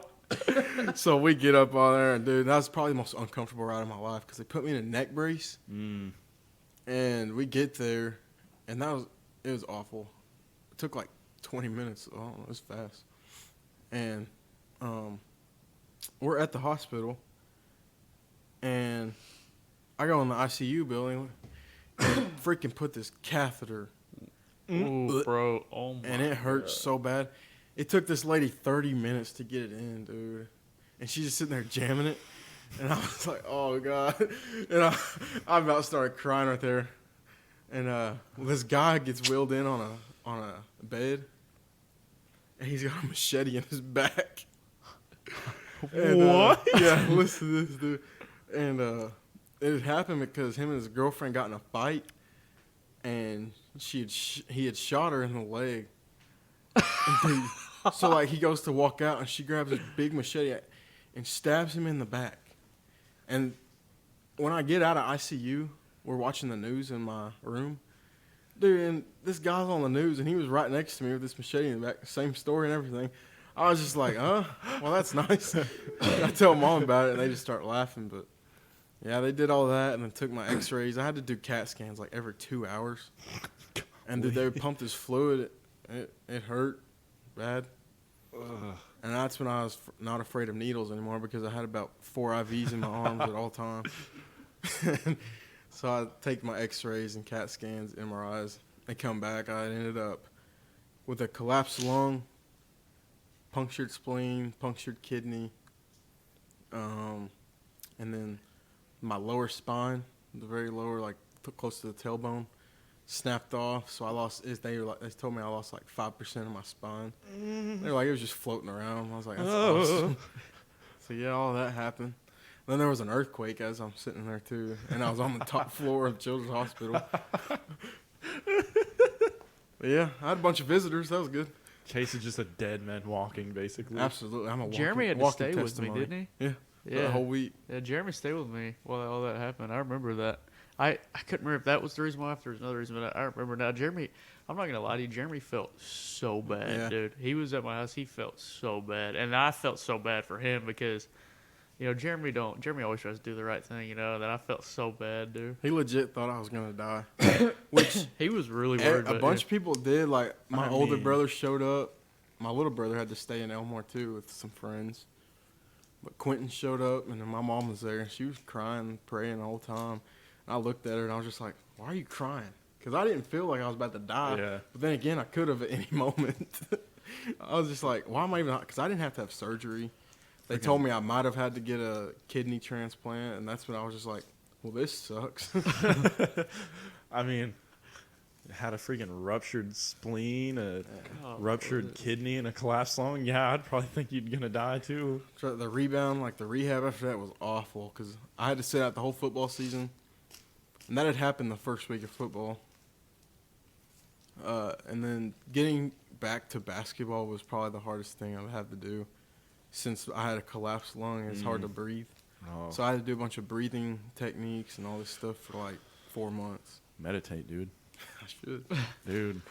So we get up on there, and dude, that was probably the most uncomfortable ride of my life because they put me in a neck brace, and we get there, and it was awful. It took like 20 minutes. Oh, it was fast. And we're at the hospital, and I go in the ICU building and freaking put this catheter. Ooh, bro. Oh, my And it hurts so bad. It took this lady 30 minutes to get it in, dude. And she's just sitting there jamming it. And I was like, oh, God. And I about started crying right there. And this guy gets wheeled in on a bed. And he's got a machete in his back. And, What? Yeah, listen to this, dude. And it had happened because him and his girlfriend got in a fight. And he had shot her in the leg. Dude, so, like, he goes to walk out, and she grabs this big machete and stabs him in the back. And when I get out of ICU, we're watching the news in my room. Dude, and this guy's on the news, and he was right next to me with this machete in the back. Same story and everything. I was just like, well, that's nice. I tell Mom about it, and they just start laughing. But, yeah, they did all that and then took my x-rays. I had to do CAT scans, like, every 2 hours. And dude, they pumped this fluid. It hurt bad. And that's when I was not afraid of needles anymore because I had about 4 IVs in my arms at all times. So I take my x-rays and CAT scans, MRIs. They come back. I ended up with a collapsed lung, punctured spleen, punctured kidney, and then my lower spine, the very lower, like close to the tailbone, snapped off. So I lost. They told me I lost like 5% of my spine. They were like, it was just floating around. I was like, that's awesome. So yeah, all that happened. Then there was an earthquake as I'm sitting there too, and I was on the top floor of Children's Hospital. But yeah, I had a bunch of visitors. That was good. Chase is just a dead man walking, basically. Absolutely, I'm a walking, Jeremy had to walking stay testimony. with me, didn't he? Yeah, for the whole week. Yeah, Jeremy stayed with me while all that happened. I remember that. I couldn't remember if that was the reason why, if there was another reason, but I remember now. Jeremy, I'm not going to lie to you, Jeremy felt so bad, dude. He was at my house. He felt so bad. And I felt so bad for him because Jeremy always tries to do the right thing, that I felt so bad, dude. He legit thought I was gonna die, which He was really worried a about bunch of people did. Like my I older mean- brother showed up. My little brother had to stay in Elmore too with some friends. But Quentin showed up, and then my mom was there. She was crying, praying the whole time. And I looked at her, and I was just like, "Why are you crying?" Because I didn't feel like I was about to die. Yeah. But then again, I could have at any moment. I was just like, "Why am I even?" Because I didn't have to have surgery. They told me I might have had to get a kidney transplant, and that's when I was just like, "Well, this sucks." I mean, had a freaking ruptured spleen, a God, ruptured kidney, and a collapsed lung. Yeah, I'd probably think you're gonna die too. So the rebound, like the rehab after that was awful because I had to sit out the whole football season. And that had happened the first week of football. And then getting back to basketball was probably the hardest thing I've had to do. Since I had a collapsed lung, it's hard to breathe. Oh, So I had to do a bunch of breathing techniques and all this stuff for like 4 months. meditate, dude. I should. Dude,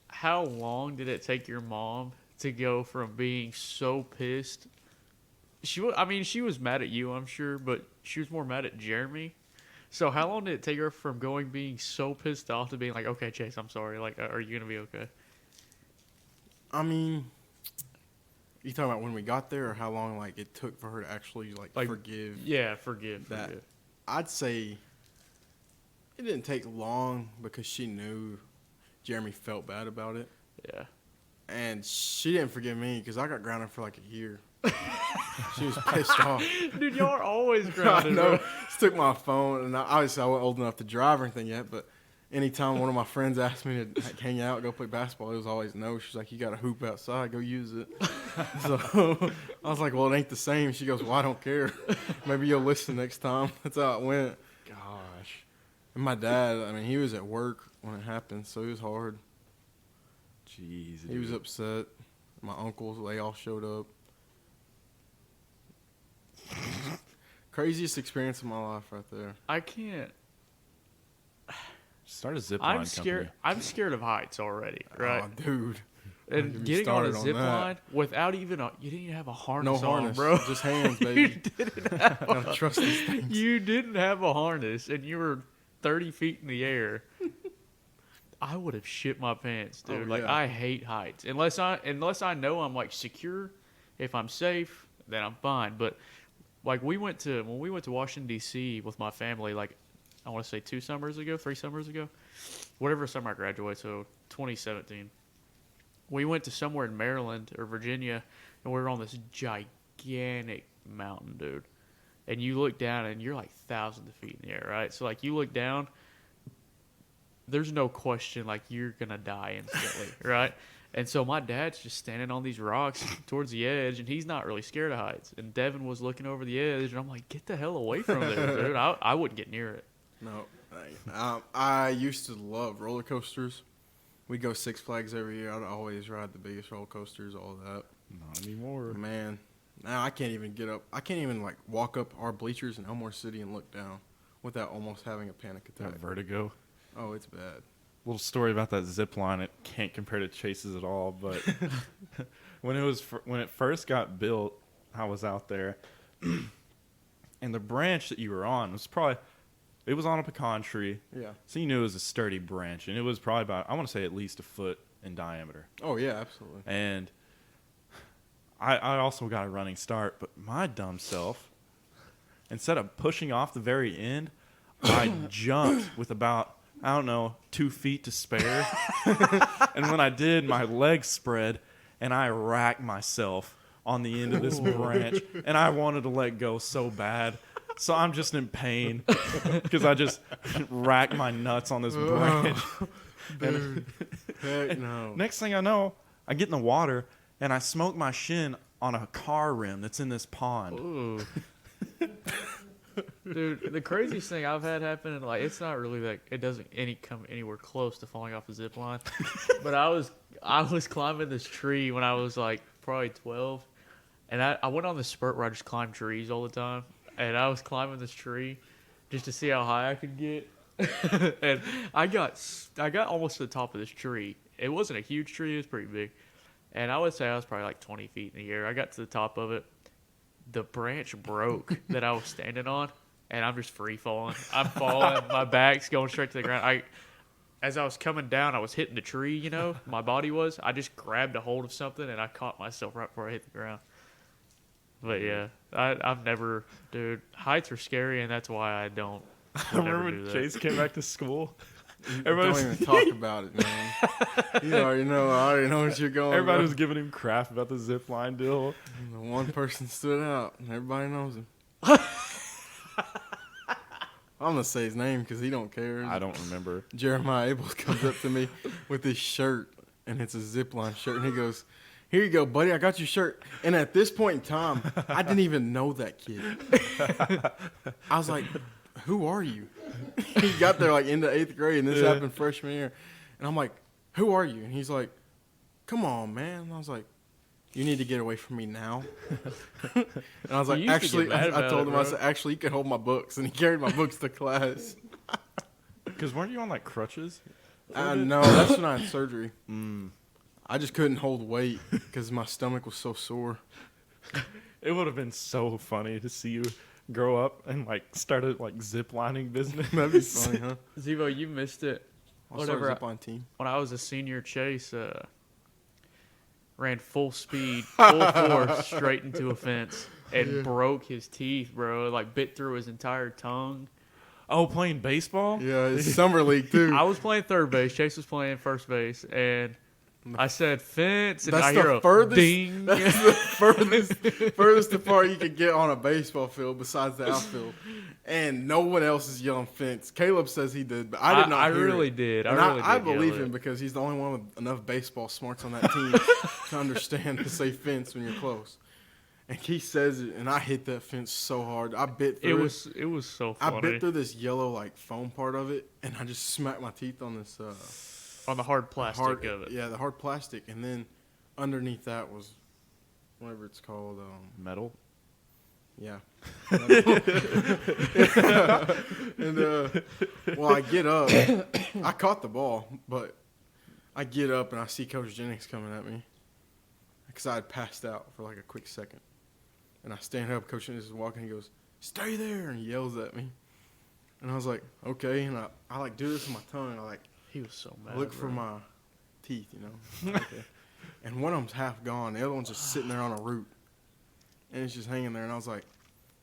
How long did it take your mom to go from being so pissed? She was mad at you, I'm sure, but she was more mad at Jeremy. So how long did it take her from being so pissed off to being like, okay, Chase, I'm sorry. Like, are you gonna be okay? I mean, you talking about when we got there or how long like it took for her to actually like forgive? Yeah, forgive. That. I'd say it didn't take long because she knew Jeremy felt bad about it. Yeah. And she didn't forgive me because I got grounded for like a year. She was pissed off. Dude, y'all are always I grounded. know. Bro. She took my phone, and obviously I wasn't old enough to drive or anything yet, but anytime one of my friends asked me to like, hang out, go play basketball, it was always no. She's like, "You got a hoop outside, go use it." So I was like, "Well, it ain't the same." She goes, "Well, I don't care. Maybe you'll listen next time." That's how it went. gosh, And my dad, I mean, he was at work when it happened, so it was hard. jeez, He was dude. upset. My uncles, they all showed up. Craziest experience of my life right there. I can't. Start a zip I'm line scared. company. I'm scared of heights already. Right. Oh, dude. Don't get And me getting on a started on zip that. line without even you didn't even have a harness No on, harness, bro. just hands, You baby. didn't have Gotta trust these things. You didn't have a harness, and you were 30 feet in the air. I would have shit my pants, dude. Oh, Like yeah. I hate heights. Unless I know I'm like secure, if I'm safe, then I'm fine. But like when we went to Washington D.C. with my family, like I want to say 3 summers ago, whatever summer I graduated, so 2017. We went to somewhere in Maryland or Virginia, and we were on this gigantic mountain, dude. And you look down, and you're like thousands of feet in the air, right? So, like, you look down, there's no question, like, you're going to die instantly, right? And so my dad's just standing on these rocks towards the edge, and he's not really scared of heights. And Devin was looking over the edge, and I'm like, get the hell away from there, dude. I wouldn't get near it. No. I used to love roller coasters. We go Six Flags every year. I'd always ride the biggest roller coasters, all that. Not anymore. Man, now I can't even get up. I can't even like walk up our bleachers in Elmore City and look down without almost having a panic That attack. vertigo. Oh, it's bad. Little story about that zip line. It can't compare to Chase's at all. But when it first got built, I was out there, and the branch that you were on was on a pecan tree. Yeah. So you knew it was a sturdy branch, and it was probably about, I want to say, at least a foot in diameter. Oh yeah, absolutely. And I also got a running start, but my dumb self, instead of pushing off the very end, I jumped with about, 2 feet to spare. And when I did, my legs spread, and I racked myself on the end of this branch, and I wanted to let go so bad. So I'm just in pain because I just racked my nuts on this branch. Dude. Heck no. Next thing I know, I get in the water, and I smoke my shin on a car rim that's in this pond. Ooh. Dude, the craziest thing I've had happen, and like it's not really like it doesn't come anywhere close to falling off a zip line. But I was climbing this tree when I was like probably 12, and I went on this spurt where I just climbed trees all the time, and I was climbing this tree just to see how high I could get. And I got almost to the top of this tree. It wasn't a huge tree; it was pretty big. And I would say I was probably like 20 feet in the air. I got to the top of it. The branch broke that I was standing on, and I'm just free falling. I'm falling. My back's going straight to the ground. As I was coming down, I was hitting the tree, you know, my body was. I just grabbed a hold of something, and I caught myself right before I hit the ground. But, yeah, I've never, dude, heights are scary, and that's why I don't. I remember when Chase came back to school. Don't even talk about it, man. You already know. I already know what you're going. Everybody was giving him crap about the zip line deal. And the one person stood out, and everybody knows him. I'm gonna say his name because he don't care. I don't remember. Jeremiah Abels comes up to me with this shirt, and it's a Zipline shirt, and he goes, "Here you go, buddy. I got your shirt." And at this point in time, I didn't even know that kid. I was like, "Who are you?" He got there like into 8th grade, and this happened freshman year. And I'm like, "Who are you?" And he's like, "Come on, man." And I was like, "You need to get away from me now." And I was like, "Actually," I told him, I said, "Actually, you can hold my books." And he carried my books to class. Because weren't you on like crutches? No, that's when I had surgery. Mm. I just couldn't hold weight because my stomach was so sore. It would have been so funny to see you grow up and like start a like zip lining business. That'd be funny, huh? Zivo, you missed it. I'll start a zip line team. When I was a senior, Chase ran full speed, full force, straight into a fence and broke his teeth, bro. Like bit through his entire tongue. Oh, playing baseball? Yeah, it's summer league too. I was playing third base. Chase was playing first base, and I said fence, and That's I hear the a furthest. ding. That's the furthest apart you could get on a baseball field besides the outfield, and no one else is yelling fence. Caleb says he did, but I did not. I hear really it. did. And I I really believe did him because he's the only one with enough baseball smarts on that team to understand to say fence when you're close. And he says it, and I hit that fence so hard. I bit through it. It was so funny. I bit through this yellow like foam part of it, and I just smacked my teeth on this on the hard plastic of it. Yeah, the hard plastic, and then underneath that was whatever it's called. Metal? Yeah. And well, I get up. I caught the ball, but I get up and I see Coach Jennings coming at me because I had passed out for like a quick second. And I stand up. Coach Jennings is walking. He goes, "Stay there," and he yells at me. And I was like, "Okay." And I like do this with my tongue. I like He was so mad. look for my teeth, you know. Okay. And one of them's half gone. The other one's just sitting there on a root. And it's just hanging there. And I was like,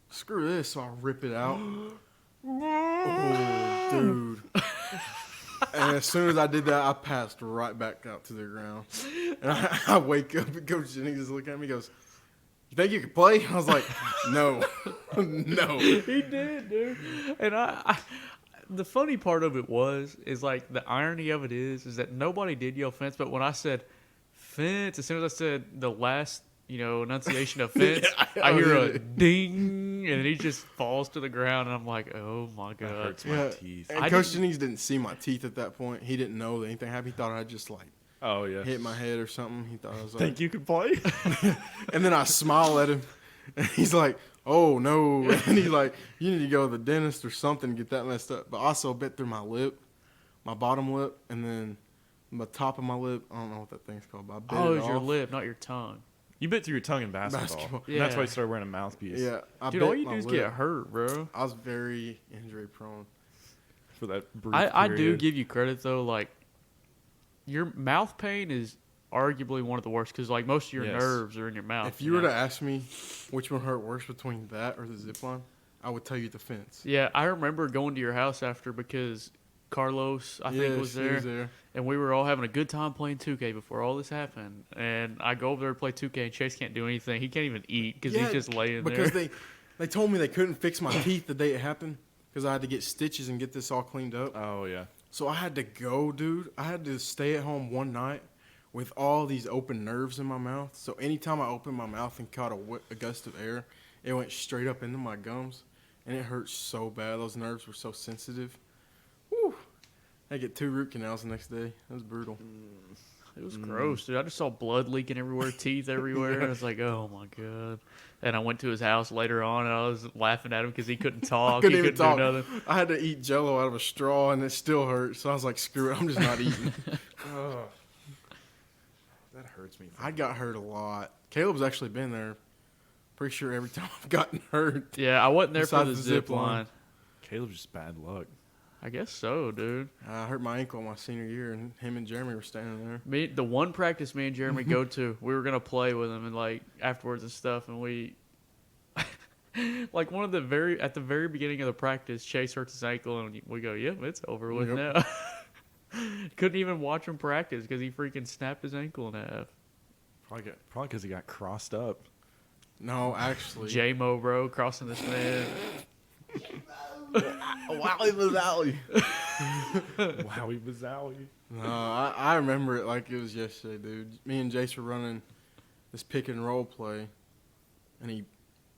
screw this. So I rip it out. Oh, dude. And as soon as I did that, I passed right back out to the ground. And I wake up and Coach Jennings is looking at me and goes, "You think you can play?" I was like, "No." No. He did, dude. And I the funny part of it is like the irony of it is that nobody did yell fence, but when I said fence, as soon as I said the last, enunciation of fence, Yeah, I hear a ding, and he just falls to the ground, and I'm like, oh my That god. hurts my teeth. And Coach Jennings didn't see my teeth at that point. He didn't know that anything happened. He thought I just like Oh, yeah. hit my head or something. He thought I was like, Think you can play? and then I smile at him, and he's like, "Oh no!" And he's like, "You need to go to the dentist or something to get that messed up." But also bit through my lip, my bottom lip, and then the top of my lip. I don't know what that thing's called, but I bit Oh, it it's your off. lip, not your tongue. You bit through your tongue in basketball. Basketball. And that's why Yeah. you started wearing a mouthpiece. Yeah, I Dude, bit all you my do is lip. get hurt, bro. I was very injury prone. For that brief I do period. give you credit though. Like your mouth pain is arguably one of the worst because like most of your Yes. nerves are in your mouth. If you were to ask me which one hurt worse between that or the zip line, I would tell you the fence. Yeah, I remember going to your house after because Carlos, I think, was he there, and we were all having a good time playing 2K before all this happened. And I go over there to play 2K, and Chase can't do anything. He can't even eat because he's just laying because there. they told me they couldn't fix my teeth the day it happened because I had to get stitches and get this all cleaned up. Oh, yeah. So I had to go, dude. I had to stay at home one night with all these open nerves in my mouth. So anytime I opened my mouth and caught a gust of air, it went straight up into my gums, and it hurt so bad. Those nerves were so sensitive. Whew. I get 2 root canals the next day. That was brutal. It was gross, dude. I just saw blood leaking everywhere, teeth everywhere. I was like, oh my god. And I went to his house later on, and I was laughing at him because he couldn't talk. Couldn't he even couldn't talk. do nothing. I had to eat Jello out of a straw, and it still hurt. So I was like, screw it. I'm just not eating. Oh. That hurt. hurts me. I got hurt a lot. Caleb's actually been there. Pretty sure every time I've gotten hurt. Yeah, I wasn't there for Besides the the zip zip line. line. Caleb's just bad luck. I guess so, dude. I hurt my ankle my senior year, and him and Jeremy were standing there. The one practice me and Jeremy go to, we were gonna play with him and like afterwards and stuff, and we like at the very beginning of the practice, Chase hurts his ankle, and we go, "Yep, it's over with now." Couldn't even watch him practice because he freaking snapped his ankle in half. Probably because he got crossed up. No, actually. J-Mo, bro, crossing this man. Wowie Mazowie. Wowie bazowie. No, I remember it like it was yesterday, dude. Me and Jace were running this pick and roll play, and he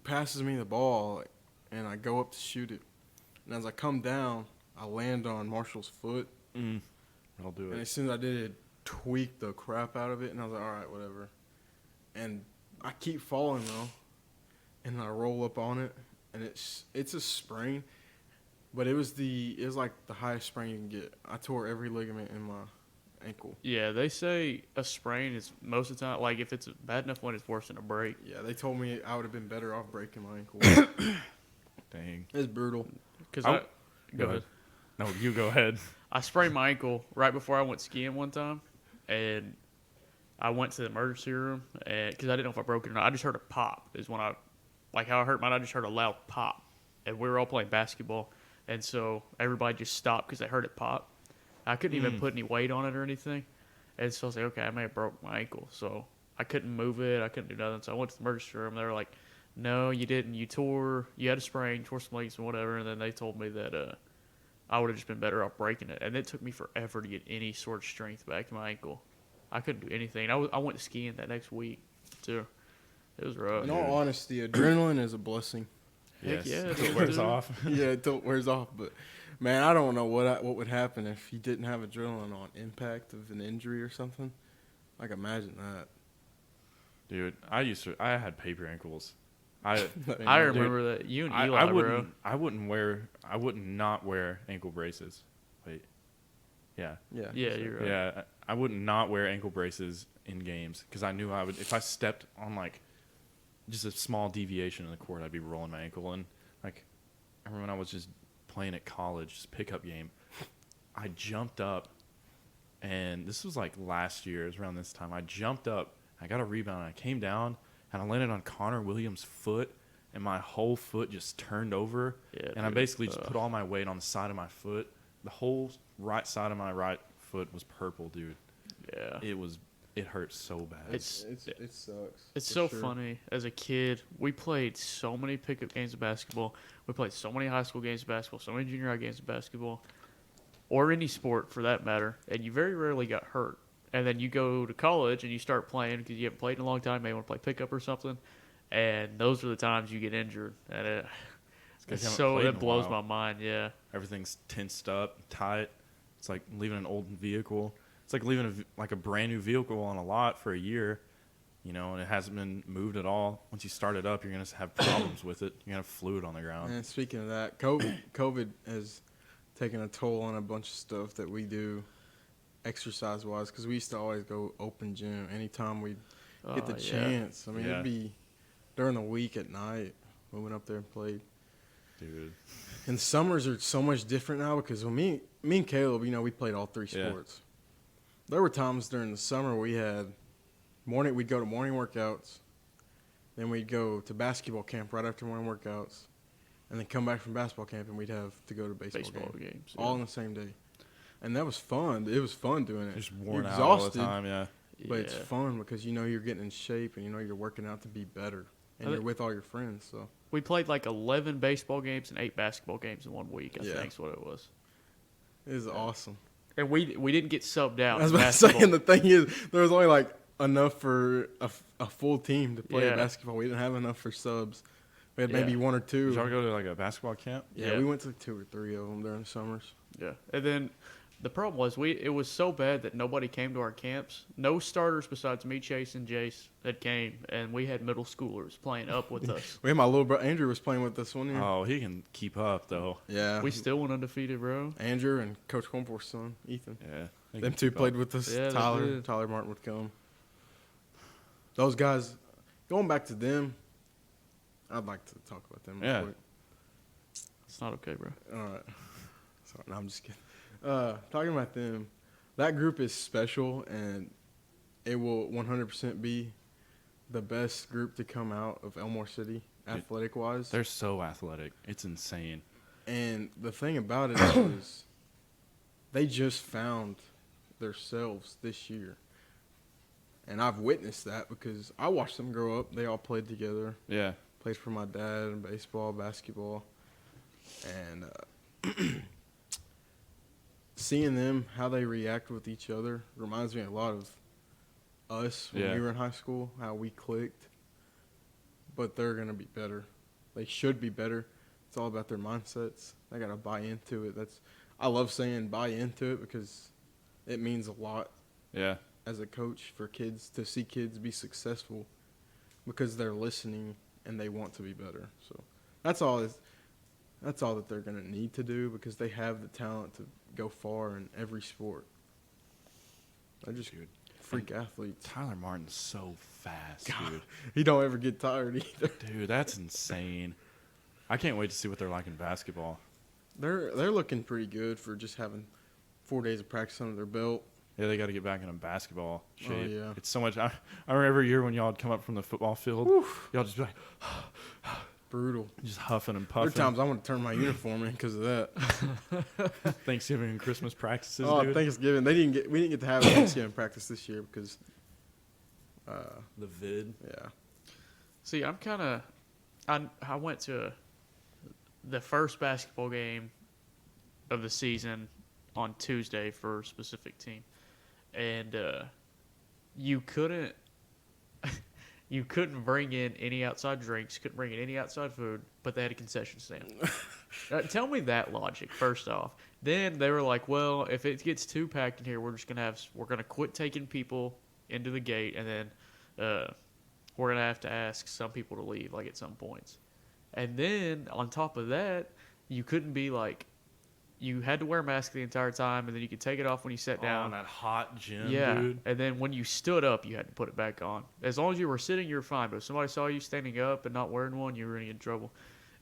passes me the ball, and I go up to shoot it. And as I come down, I land on Marshall's foot. I'll do And it. as soon as I did it, tweaked the crap out of it, and I was like, all right, whatever. And I keep falling, though, and I roll up on it, and it's a sprain, but it was like the highest sprain you can get. I tore every ligament in my ankle. Yeah, they say a sprain is most of the time, like if it's a bad enough one, it's worse than a break. Yeah, they told me I would have been better off breaking my ankle. Dang. It's brutal. Cause Oh, go ahead. No, you go ahead. I sprained my ankle right before I went skiing one time, and I went to the emergency room because I didn't know if I broke it or not. I just heard a pop. Is when how I hurt mine. I just heard a loud pop, and we were all playing basketball, and so everybody just stopped because they heard it pop. I couldn't even put any weight on it or anything, and so I was like, okay, I may have broke my ankle, so I couldn't move it. I couldn't do nothing. So I went to the emergency room. They were like, no, you didn't. You had a sprain, tore some ligaments and whatever, and then they told me that I would have just been better off breaking it. And it took me forever to get any sort of strength back in my ankle. I couldn't do anything. I went skiing that next week, too. It was rough. In all honesty, adrenaline is a blessing. Heck yeah, It dude. wears off. Yeah, until it wears off. But, man, I don't know what would happen if you didn't have adrenaline on impact of an injury or something. Like, imagine that. Dude, I had paper ankles. I remember that. You and Eli, I bro. I would not wear ankle braces. Wait. Yeah. Yeah. Yeah, you're right. Yeah, I would not wear ankle braces in games because I knew I would. If I stepped on like just a small deviation in the court, I'd be rolling my ankle. And like, I remember when I was just playing at college, just pickup game, I jumped up, and this was like last year. It was around this time. I jumped up, I got a rebound, and I came down, and I landed on Connor Williams' foot, and my whole foot just turned over. Yeah, and I dude. basically just put all my weight on the side of my foot. The whole right side of my right foot was purple, dude. Yeah. It hurt so bad. It sucks. It's for so sure. funny. As a kid, we played so many pickup games of basketball. We played so many high school games of basketball, so many junior high games of basketball, or any sport for that matter, and you very rarely got hurt. And then you go to college and you start playing because you haven't played in a long time, maybe want to play pickup or something, and those are the times you get injured. And it 'cause you haven't played in it a blows while. my mind, yeah. Everything's tensed up, tight. It's like leaving an old vehicle. It's like leaving a brand new vehicle on a lot for a year, and it hasn't been moved at all. Once you start it up, you're gonna have problems with it. You're gonna have fluid on the ground. And speaking of that, COVID has taken a toll on a bunch of stuff that we do exercise-wise because we used to always go open gym anytime we'd get the Yeah. chance. I mean, Yeah. it'd be during the week at night. We went up there and played. Dude. And summers are so much different now because when me and Caleb, we played all three Yeah. sports. There were times during the summer we'd go to morning workouts, then we'd go to basketball camp right after morning workouts, and then come back from basketball camp and we'd have to go to baseball game. games. All on the same day. And that was fun. It was fun doing it. Just worn You're out all the exhausted, time, yeah. but it's fun because you're getting in shape and you're working out to be better. And I you're think- with all your friends, so. We played like 11 baseball games and 8 basketball games in 1 week, I Yeah. think's what it was. It is awesome. And we didn't get subbed out. I was in about to say, basketball. and the thing is, there was only like enough for a full team to play Yeah. basketball. We didn't have enough for subs. We had Yeah. maybe one or two. Did y'all go to like a basketball camp? Yeah, Yeah. we went to 2 or 3 of them during the summers. Yeah, and then the problem was it was so bad that nobody came to our camps. No starters besides me, Chase, and Jace that came, and we had middle schoolers playing up with us. We had my little brother Andrew was playing with us one year. Oh, he can keep up though. Yeah, We still went undefeated, bro. Andrew and Coach Cornforth's son, Ethan. Yeah. he Them can two keep played up. with us. Yeah, they Tyler did. Martin would come. those guys, going back to them, I'd like to talk about them real Yeah. quick. It's not okay, bro. All right. Sorry, no, I'm just kidding. Talking about them, that group is special, and it will 100% be the best group to come out of Elmore City, athletic-wise. They're so athletic. It's insane. And the thing about it is they just found themselves this year. And I've witnessed that because I watched them grow up. They all played together. Yeah. Played for my dad in baseball, basketball. And seeing them, how they react with each other, reminds me a lot of us when we were in high school, how we clicked. But they're going to be better. They should be better. It's all about their mindsets. They got to buy into it. I love saying buy into it because it means a lot Yeah. as a coach for kids to see kids be successful because they're listening and they want to be better. So that's all that they're going to need to do because they have the talent to go far in every sport. They're just freak athletes. Tyler Martin's so fast, dude. He don't ever get tired either. Dude, that's insane. I can't wait to see what they're like in basketball. They're looking pretty good for just having 4 days of practice under their belt. Yeah, they got to get back into basketball shape. Oh, yeah. It's so much. I remember every year when y'all would come up from the football field, y'all just be like, Brutal. just huffing and There puffing. are times I want to turn my uniform in because of that. Thanksgiving and Christmas practices, Oh, dude. Thanksgiving. We didn't get to have Thanksgiving practice this year because, The vid. yeah. See, I went to the first basketball game of the season on Tuesday for a specific team, and you couldn't bring in any outside drinks, couldn't bring in any outside food, but they had a concession stand. Tell me that logic first off. Then they were like, well, if it gets too packed in here, we're gonna quit taking people into the gate, and then we're gonna have to ask some people to leave, like at some points. And then on top of that, you couldn't be like, you had to wear a mask the entire time, and then you could take it off when you sat down. in that hot gym, Yeah, dude. and then when you stood up, you had to put it back on. As long as you were sitting, you were fine. But if somebody saw you standing up and not wearing one, you were going to get in trouble.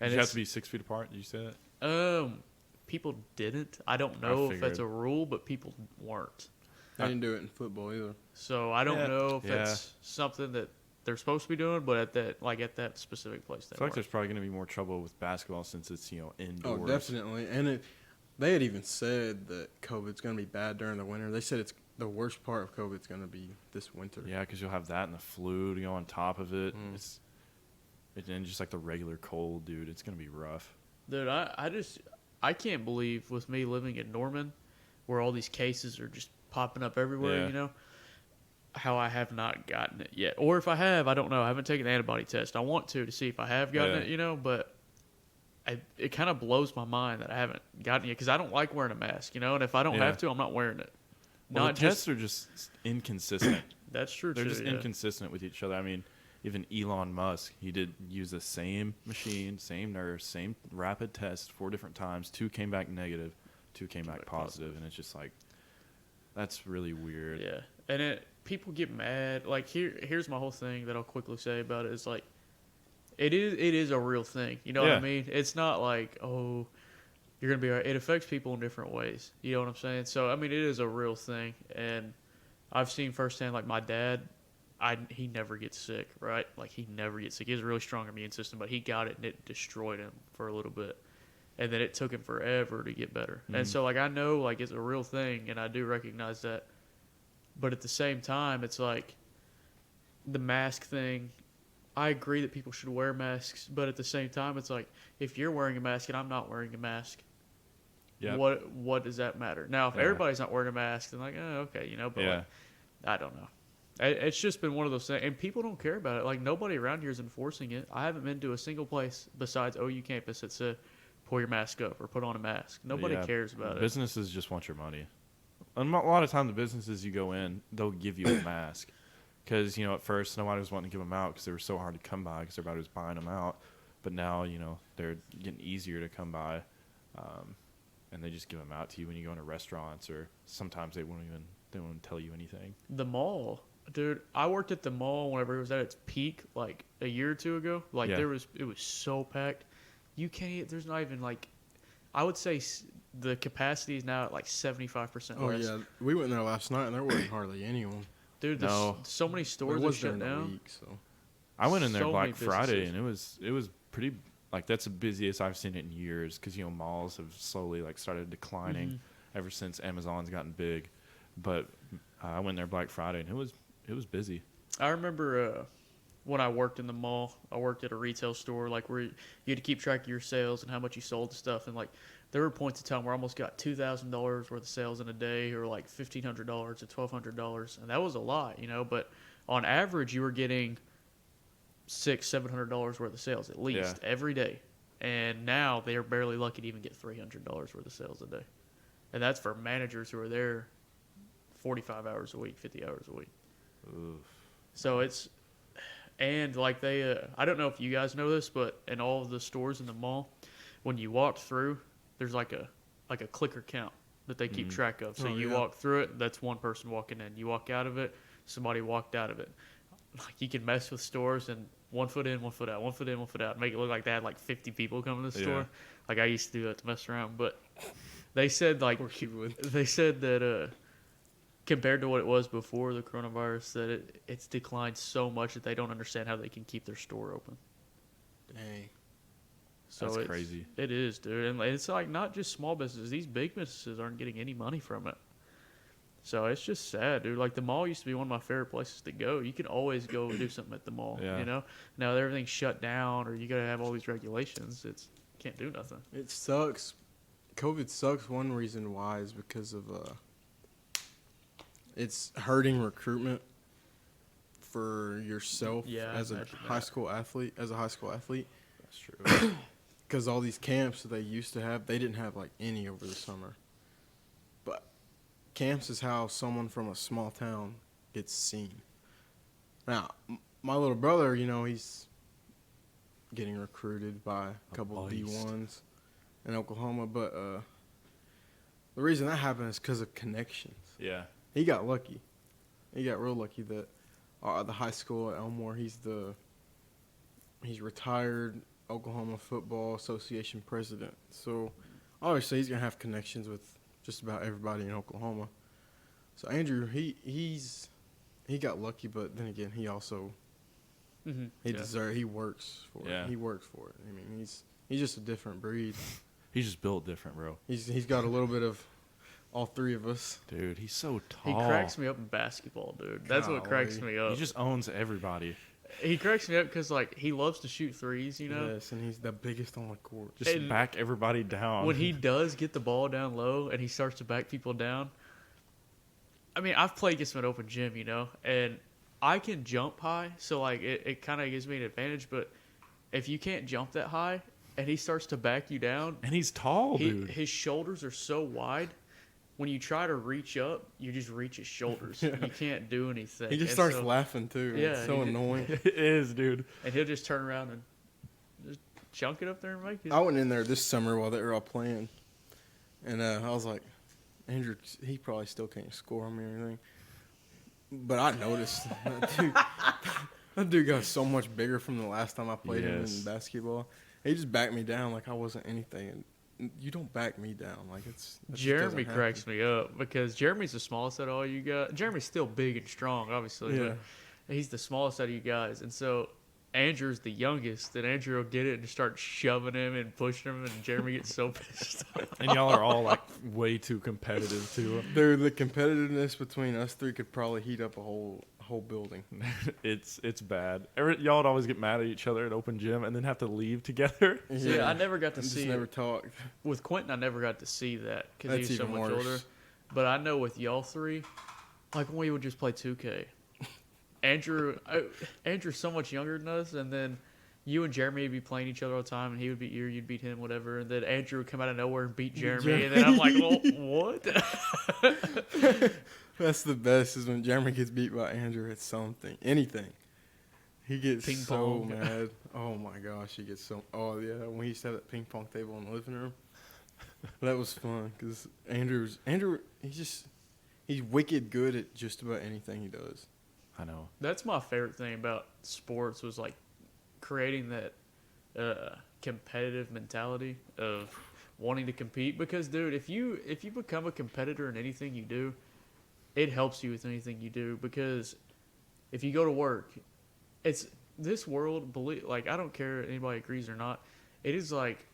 And Did you have to be 6 feet apart? Did you say that? people didn't. I don't know if that's figured. a rule, but people weren't. I didn't do it in football either. So I don't Yeah. know if Yeah. that's something that they're supposed to be doing, but at that specific place, I they feel like weren't. there's probably going to be more trouble with basketball since it's, indoors. Oh, definitely. And they had even said that COVID's going to be bad during the winter. They said it's the worst part of COVID's going to be this winter. Yeah, because you'll have that and the flu to go on top of it. Mm. And just like the regular cold, dude. It's going to be rough. Dude, I can't believe with me living in Norman, where all these cases are just popping up everywhere, Yeah. How I have not gotten it yet. Or if I have, I don't know. I haven't taken the antibody test. I want to see if I have gotten it, but it kind of blows my mind that I haven't gotten it because I don't like wearing a mask, and if I don't have to, I'm not wearing it. Well, the tests are just inconsistent. That's true, They're too, just yeah. inconsistent with each other. I mean, even Elon Musk, he did use the same machine, same nurse, same rapid test 4 different times. 2 came back negative, 2 came back positive. And it's just like, that's really weird. Yeah, and people get mad. Like here's my whole thing that I'll quickly say about it is like, it is a real thing. You know what I mean? It's not like, oh, you're gonna be all right. It affects people in different ways. You know what I'm saying? So I mean, it is a real thing, and I've seen firsthand. Like my dad, he never gets sick, right? Like he never gets sick. He has a really strong immune system, but he got it and it destroyed him for a little bit. And then it took him forever to get better. And so, like, I know, like, it's a real thing, and I do recognize that. But at the same time, it's like the mask thing. I agree that people should wear masks, but at the same time, it's like if you're wearing a mask and I'm not wearing a mask, what does that matter? Now, if everybody's not wearing a mask, then like, oh, okay, but like, I don't know. It's just been one of those things, and people don't care about it. Like, nobody around here is enforcing it. I haven't been to a single place besides OU campus that said, pull your mask up or put on a mask. Nobody cares about it. Businesses just want your money. And a lot of time, the businesses you go in, they'll give you a mask. Because, at first, nobody was wanting to give them out because they were so hard to come by because everybody was buying them out. But now, they're getting easier to come by. And they just give them out to you when you go into restaurants, or sometimes they won't tell you anything. The mall Dude, I worked at the mall whenever it was at its peak, like a year or two ago. Like Yeah. it was so packed. You can't. There's not even like, I would say the capacity is now at like 75% Oh less. yeah, we went there last night and there wasn't hardly anyone. Dude, No. so many But it stores are was shut during the down. week, so I went in there So many Black Friday, businesses. and it was pretty, like, that's the busiest I've seen it in years, because, you know, malls have slowly, like, started declining Mm-hmm. ever since Amazon's gotten big. But I went there Black Friday, and it was busy. I remember when I worked in the mall, I worked at a retail store, like where you had to keep track of your sales and how much you sold and stuff. And like there were points in time where I almost got $2,000 worth of sales in a day, or like $1,500 to $1,200, and that was a lot, you know. But on average, you were getting $700 worth of sales at least every day. And now they are barely lucky to even get $300 worth of sales a day, and that's for managers who are there 45 hours a week, 50 hours a week. Oof. So it's, and like they, I don't know if you guys know this, but in all of the stores in the mall, when you walk through, there's like a clicker count that they keep track of. So Oh, you yeah. walk through it, that's one person walking in. You walk out of it, somebody walked out of it. Like you can mess with stores and 1 foot in, 1 foot out, 1 foot in, 1 foot out, make it look like they had like 50 people coming to the store. Yeah. Like I used to do that to mess around, but they said like, of course you would. they said that compared to what it was before the coronavirus, that it's declined so much that they don't understand how they can keep their store open. Dang. So That's it's crazy. It is, dude, and it's like not just small businesses; these big businesses aren't getting any money from it. So it's just sad, dude. Like the mall used to be one of my favorite places to go. You can always go do something at the mall, Yeah. you know. Now that everything's shut down, or you gotta have all these regulations. It's can't do nothing. It sucks. COVID sucks. One reason why is because of it's hurting recruitment for yourself Yeah, I as a imagine high that. school athlete. That's true. Because all these camps that they used to have, they didn't have like any over the summer. But camps is how someone from a small town gets seen. Now, my little brother, you know, he's getting recruited by a couple of beast. D1s in Oklahoma. But the reason that happened is because of connections. Yeah. He got lucky. He got real lucky that the high school at Elmore, he's retired Oklahoma Football Association president. So obviously he's gonna have connections with just about everybody in Oklahoma. So Andrew, he got lucky, but then again, he also he works for Yeah. it. He works for it. I mean, he's just a different breed. He's just built different, bro. He's got a little bit of all three of us. Dude, he's so He tall. cracks me up in basketball, dude. That's what cracks Golly. me up. He just owns everybody. He cracks me up because like he loves to shoot threes, you know. Yes, and he's the biggest on the court. Just And back everybody down. When he does get the ball down low and he starts to back people down, I mean, I've played against him at open gym, you know, and I can jump high, so like it kind of gives me an advantage. But if you can't jump that high and he starts to back you down, And he's tall, dude. his shoulders are so wide. When you try to reach up, you just reach his shoulders. Yeah. You can't do anything. He just And starts so- laughing too. Yeah, It's so he did. annoying. It is, dude. And he'll just turn around and just chunk it up there and make it. I went in there this summer while they were all playing, and I was like, Andrew, he probably still can't score on me or anything. But I noticed that dude got so much bigger from the last time I played him Yes. in basketball. He just backed me down like I wasn't anything. And you don't back me down like that just Jeremy doesn't cracks happen. me up because Jeremy's the smallest out of all you guys. Jeremy's still big and strong, obviously, Yeah. but he's the smallest out of you guys. And so Andrew's the youngest, and Andrew will get it and just start shoving him and pushing him, and Jeremy gets so pissed off. And y'all are all like way too competitive too. Dude, the competitiveness between us three could probably heat up a whole building. It's bad. Y'all would always get mad at each other at open gym and then have to leave together. See, I never got to We just see never talked. with Quentin. I never got to see that because That's he was so even much worse. older. But I know with y'all three, like when we would just play 2K, Andrew's so much younger than us, and then you and Jeremy would be playing each other all the time, and he would beat you, you'd beat him, whatever. And then Andrew would come out of nowhere and beat Jeremy, and then I'm like, well, what? That's the best is when Jeremy gets beat by Andrew at something, anything. He gets Ping so pong. mad. Oh my gosh, he gets so. Oh yeah, when he used to have that ping pong table in the living room, that was fun because Andrew, he's wicked good at just about anything he does. I know. That's my favorite thing about sports was like creating that competitive mentality of wanting to compete. Because, dude, if you become a competitor in anything you do, it helps you with anything you do. Because if you go to work, it's this world. Like, I don't care if anybody agrees or not. It is like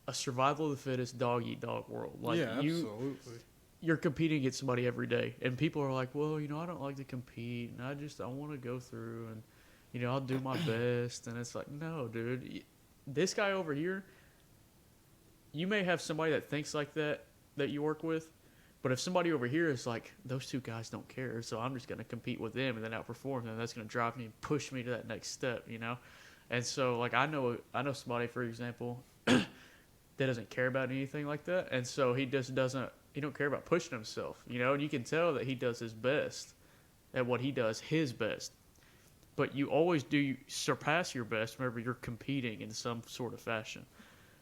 a survival of the fittest, dog eat dog world. Like, yeah, absolutely. You're competing against somebody every day, and people are like, well, I don't like to compete, and I want to go through, and I'll do my best. And it's like, no, dude, this guy over here, you may have somebody that thinks like that you work with, but if somebody over here is like, those two guys don't care, so I'm just going to compete with them and then outperform them, that's going to drive me and push me to that next step, And so, like, I know somebody, for example, that doesn't care about anything like that, and so he just doesn't. He don't care about pushing himself, and you can tell that he does his best at what he does, his best. But you always do surpass your best whenever you're competing in some sort of fashion.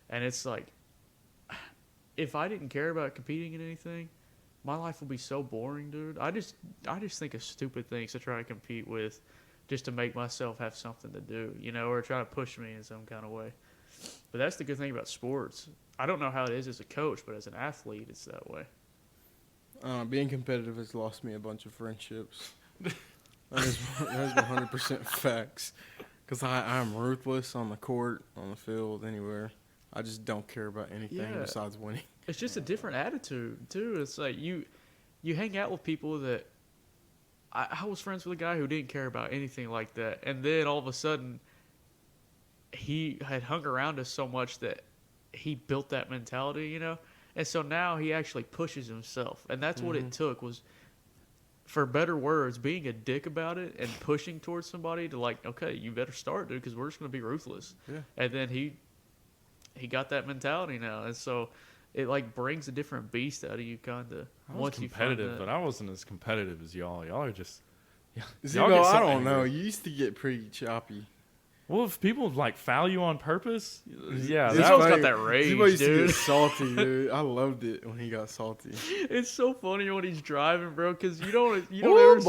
And it's like, if I didn't care about competing in anything, my life would be so boring, dude. I just think of stupid things to try to compete with just to make myself have something to do, or try to push me in some kind of way. But that's the good thing about sports. I don't know how it is as a coach, but as an athlete, it's that way. Being competitive has lost me a bunch of friendships. That is 100% facts. Because I'm ruthless on the court, on the field, anywhere. I just don't care about anything besides winning. It's just a different attitude, too. It's like you hang out with people that... I was friends with a guy who didn't care about anything like that. And then all of a sudden, he had hung around us so much that he built that mentality, And so now he actually pushes himself. And that's what it took was, for better words, being a dick about it and pushing towards somebody to like, okay, you better start, dude, because we're just going to be ruthless. Yeah. And then he got that mentality now. And so it like brings a different beast out of you kind of. I was competitive, but I wasn't as competitive as y'all. Y'all are just... Zebo, I don't know. You used to get pretty choppy. Well, if people like foul you on purpose, yeah, Zebo's got that rage, Zebo used dude. to get salty, dude. I loved it when he got salty. It's so funny when he's driving, bro, because you don't ever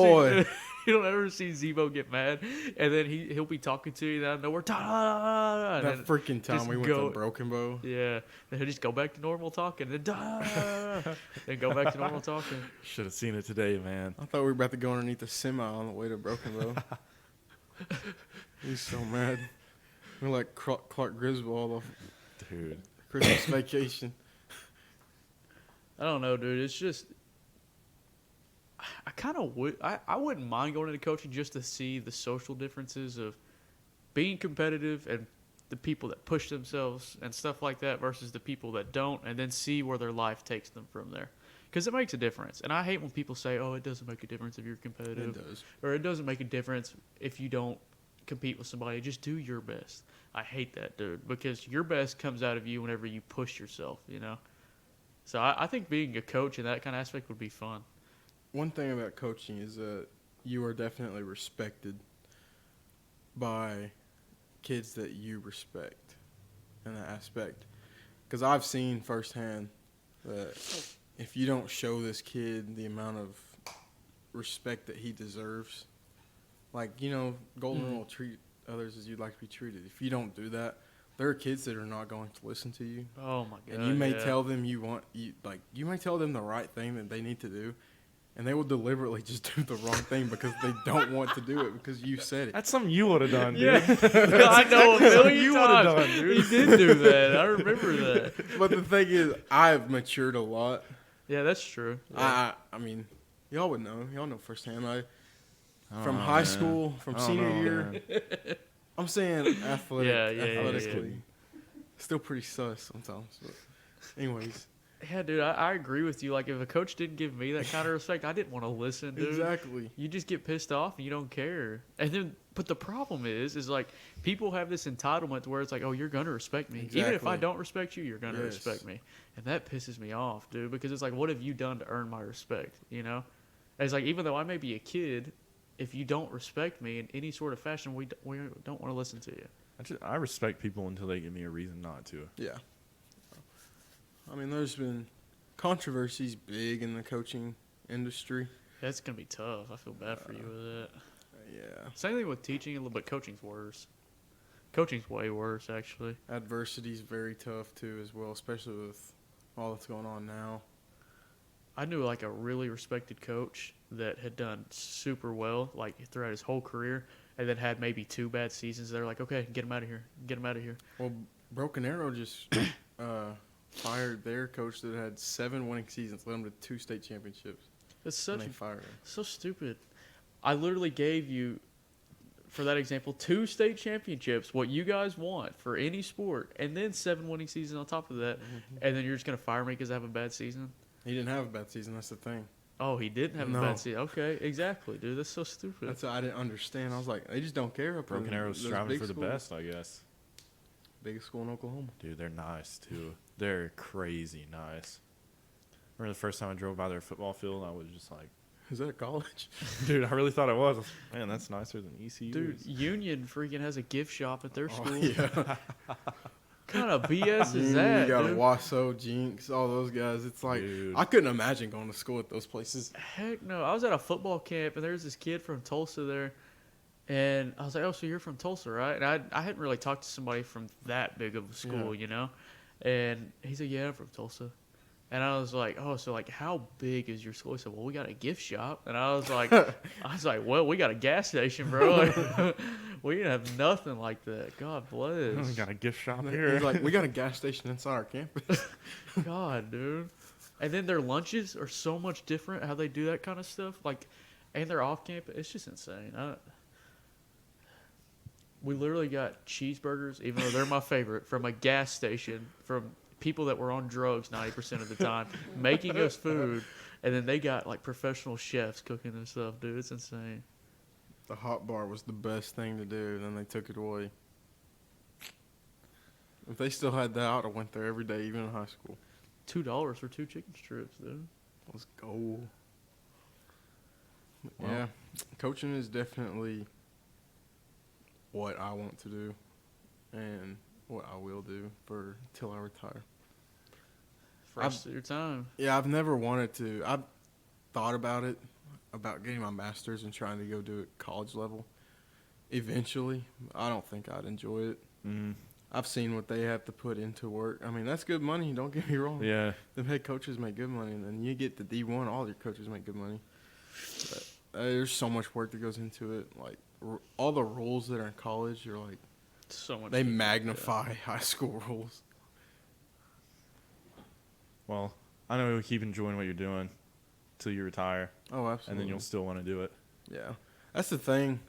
see Zebo get mad, and then he'll be talking to you out of nowhere. That freaking time we went to Broken Bow. Yeah, then he'll just go back to normal talking, and then go back to normal talking. Should have seen it today, man. I thought we were about to go underneath the semi on the way to Broken Bow. He's so mad. We're like Clark Griswold off Dude. Christmas Vacation. I don't know, dude. It's just I kind of would. I wouldn't mind going into coaching just to see the social differences of being competitive and the people that push themselves and stuff like that versus the people that don't, and then see where their life takes them from there. Because it makes a difference. And I hate when people say, oh, it doesn't make a difference if you're competitive. It does. Or it doesn't make a difference if you don't compete with somebody. Just do your best. I hate that, dude, because your best comes out of you whenever you push yourself, So I think being a coach in that kind of aspect would be fun. One thing about coaching is that you are definitely respected by kids that you respect in that aspect. Because I've seen firsthand that if you don't show this kid the amount of respect that he deserves, like, golden rule, treat others as you'd like to be treated. If you don't do that, there are kids that are not going to listen to you. Oh my God! And you may tell them you may tell them the right thing that they need to do, and they will deliberately just do the wrong thing because they don't want to do it because you said it. That's something you would have done, dude. Yeah, I know a million you times. Done, dude. He did do that. I remember that. But the thing is, I've matured a lot. Yeah, that's true. Yeah. I mean, y'all would know. Y'all know firsthand. From high school, from senior year, I'm saying athletically. Still pretty sus sometimes. But anyways. Yeah, dude, I agree with you. Like, if a coach didn't give me that kind of respect, I didn't want to listen, dude. Exactly. You just get pissed off and you don't care. And then, but the problem is like, people have this entitlement where it's like, oh, you're going to respect me. Exactly. Even if I don't respect you, you're going to respect me. And that pisses me off, dude, because it's like, what have you done to earn my respect, And it's like, even though I may be a kid, if you don't respect me in any sort of fashion, we don't want to listen to you. I respect people until they give me a reason not to. Yeah. I mean, there's been controversies big in the coaching industry. That's going to be tough. I feel bad for you with that. Same thing with teaching a little bit. Coaching's worse. Coaching's way worse, actually. Adversity's very tough too, as well, especially with all that's going on now. I knew like a really respected coach that had done super well like throughout his whole career, and then had maybe 2 bad seasons. They're like, okay, get him out of here. Get him out of here. Well, Broken Arrow just fired their coach that had 7 winning seasons, led them to 2 state championships. It's And such they fired him. so stupid. I literally gave you, for that example, 2 state championships, what you guys want for any sport, and then 7 winning seasons on top of that, and then you're just going to fire me because I have a bad season? He didn't have a bad season. That's the thing. Oh, he didn't have No. a bad season. Okay, exactly, dude. That's so stupid. That's what I didn't understand. I was like, they just don't care. Up Broken in Arrow's those striving big for the schools. best, I guess. Biggest school in Oklahoma. Dude, they're nice too. They're crazy nice. Remember the first time I drove by their football field, I was just like, Is that a college? dude, I really thought it was. Man, that's nicer than ECU. Dude, Union freaking has a gift shop at their school. Oh, yeah. What kind of BS is You that, got dude? Wasso, Jinx, all those guys. It's like, Dude. I couldn't imagine going to school at those places. Heck no. I was at a football camp, and there was this kid from Tulsa there. And I was like, oh, so you're from Tulsa, right? And I hadn't really talked to somebody from that big of a school, Yeah. you know? And he's like, yeah, I'm from Tulsa. And I was like, oh, so like how big is your school? He said, well, we got a gift shop. And I was like, well, we got a gas station, bro. Like, we didn't have nothing like that. God We bless. got a gift shop He's here. like, we got a gas station inside our campus. God, dude. And then their lunches are so much different, how they do that kind of stuff. Like, and they're off campus. It's just insane. We literally got cheeseburgers, even though they're my favorite, from a gas station, from people that were on drugs 90% of the time, making us food. And then they got, like, professional chefs cooking and stuff, dude. It's insane. The hot bar was the best thing to do. Then they took it away. If they still had that, I would have went there every day, even in high school. $2 for 2 chicken strips, dude. Let's go. Well. Yeah, coaching is definitely what I want to do, and what I will do for till I retire. For the rest of your time. Yeah, I've never wanted to. I've thought about it, about getting my master's and trying to go do it college level. Eventually, I don't think I'd enjoy it. Mm, I've seen what they have to put into work. I mean, that's good money. Don't get me wrong. yeah. The head coaches make good money, and then you get the D1. All your coaches make good money. But there's so much work that goes into it. Like all the rules that are in college are like So much. they different, magnify high school rules. Well, I know you'll keep enjoying what you're doing till you retire, Oh, absolutely. and then you'll still want to do it. Yeah, that's the thing.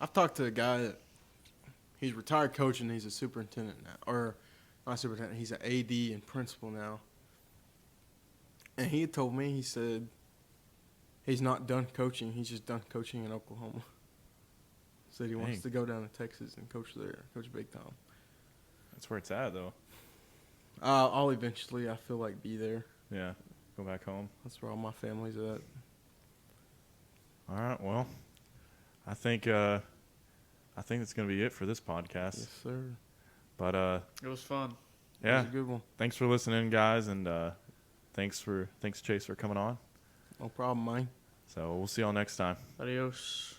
I've talked to a guy that he's retired coaching. He's a superintendent now, or not superintendent. He's an AD and principal now. And he had told me, he said he's not done coaching. He's just done coaching in Oklahoma. Said he wants Dang. to go down to Texas and coach there, coach big time. That's where it's at, though. I'll eventually, I feel like, be there. Yeah. Go back home. That's where all my family's at. All right. Well, I think that's gonna be it for this podcast. Yes, sir. But It was fun. That yeah. was a good one. Thanks for listening, guys, and thanks Chase for coming on. No problem, man. So we'll see y'all next time. Adios.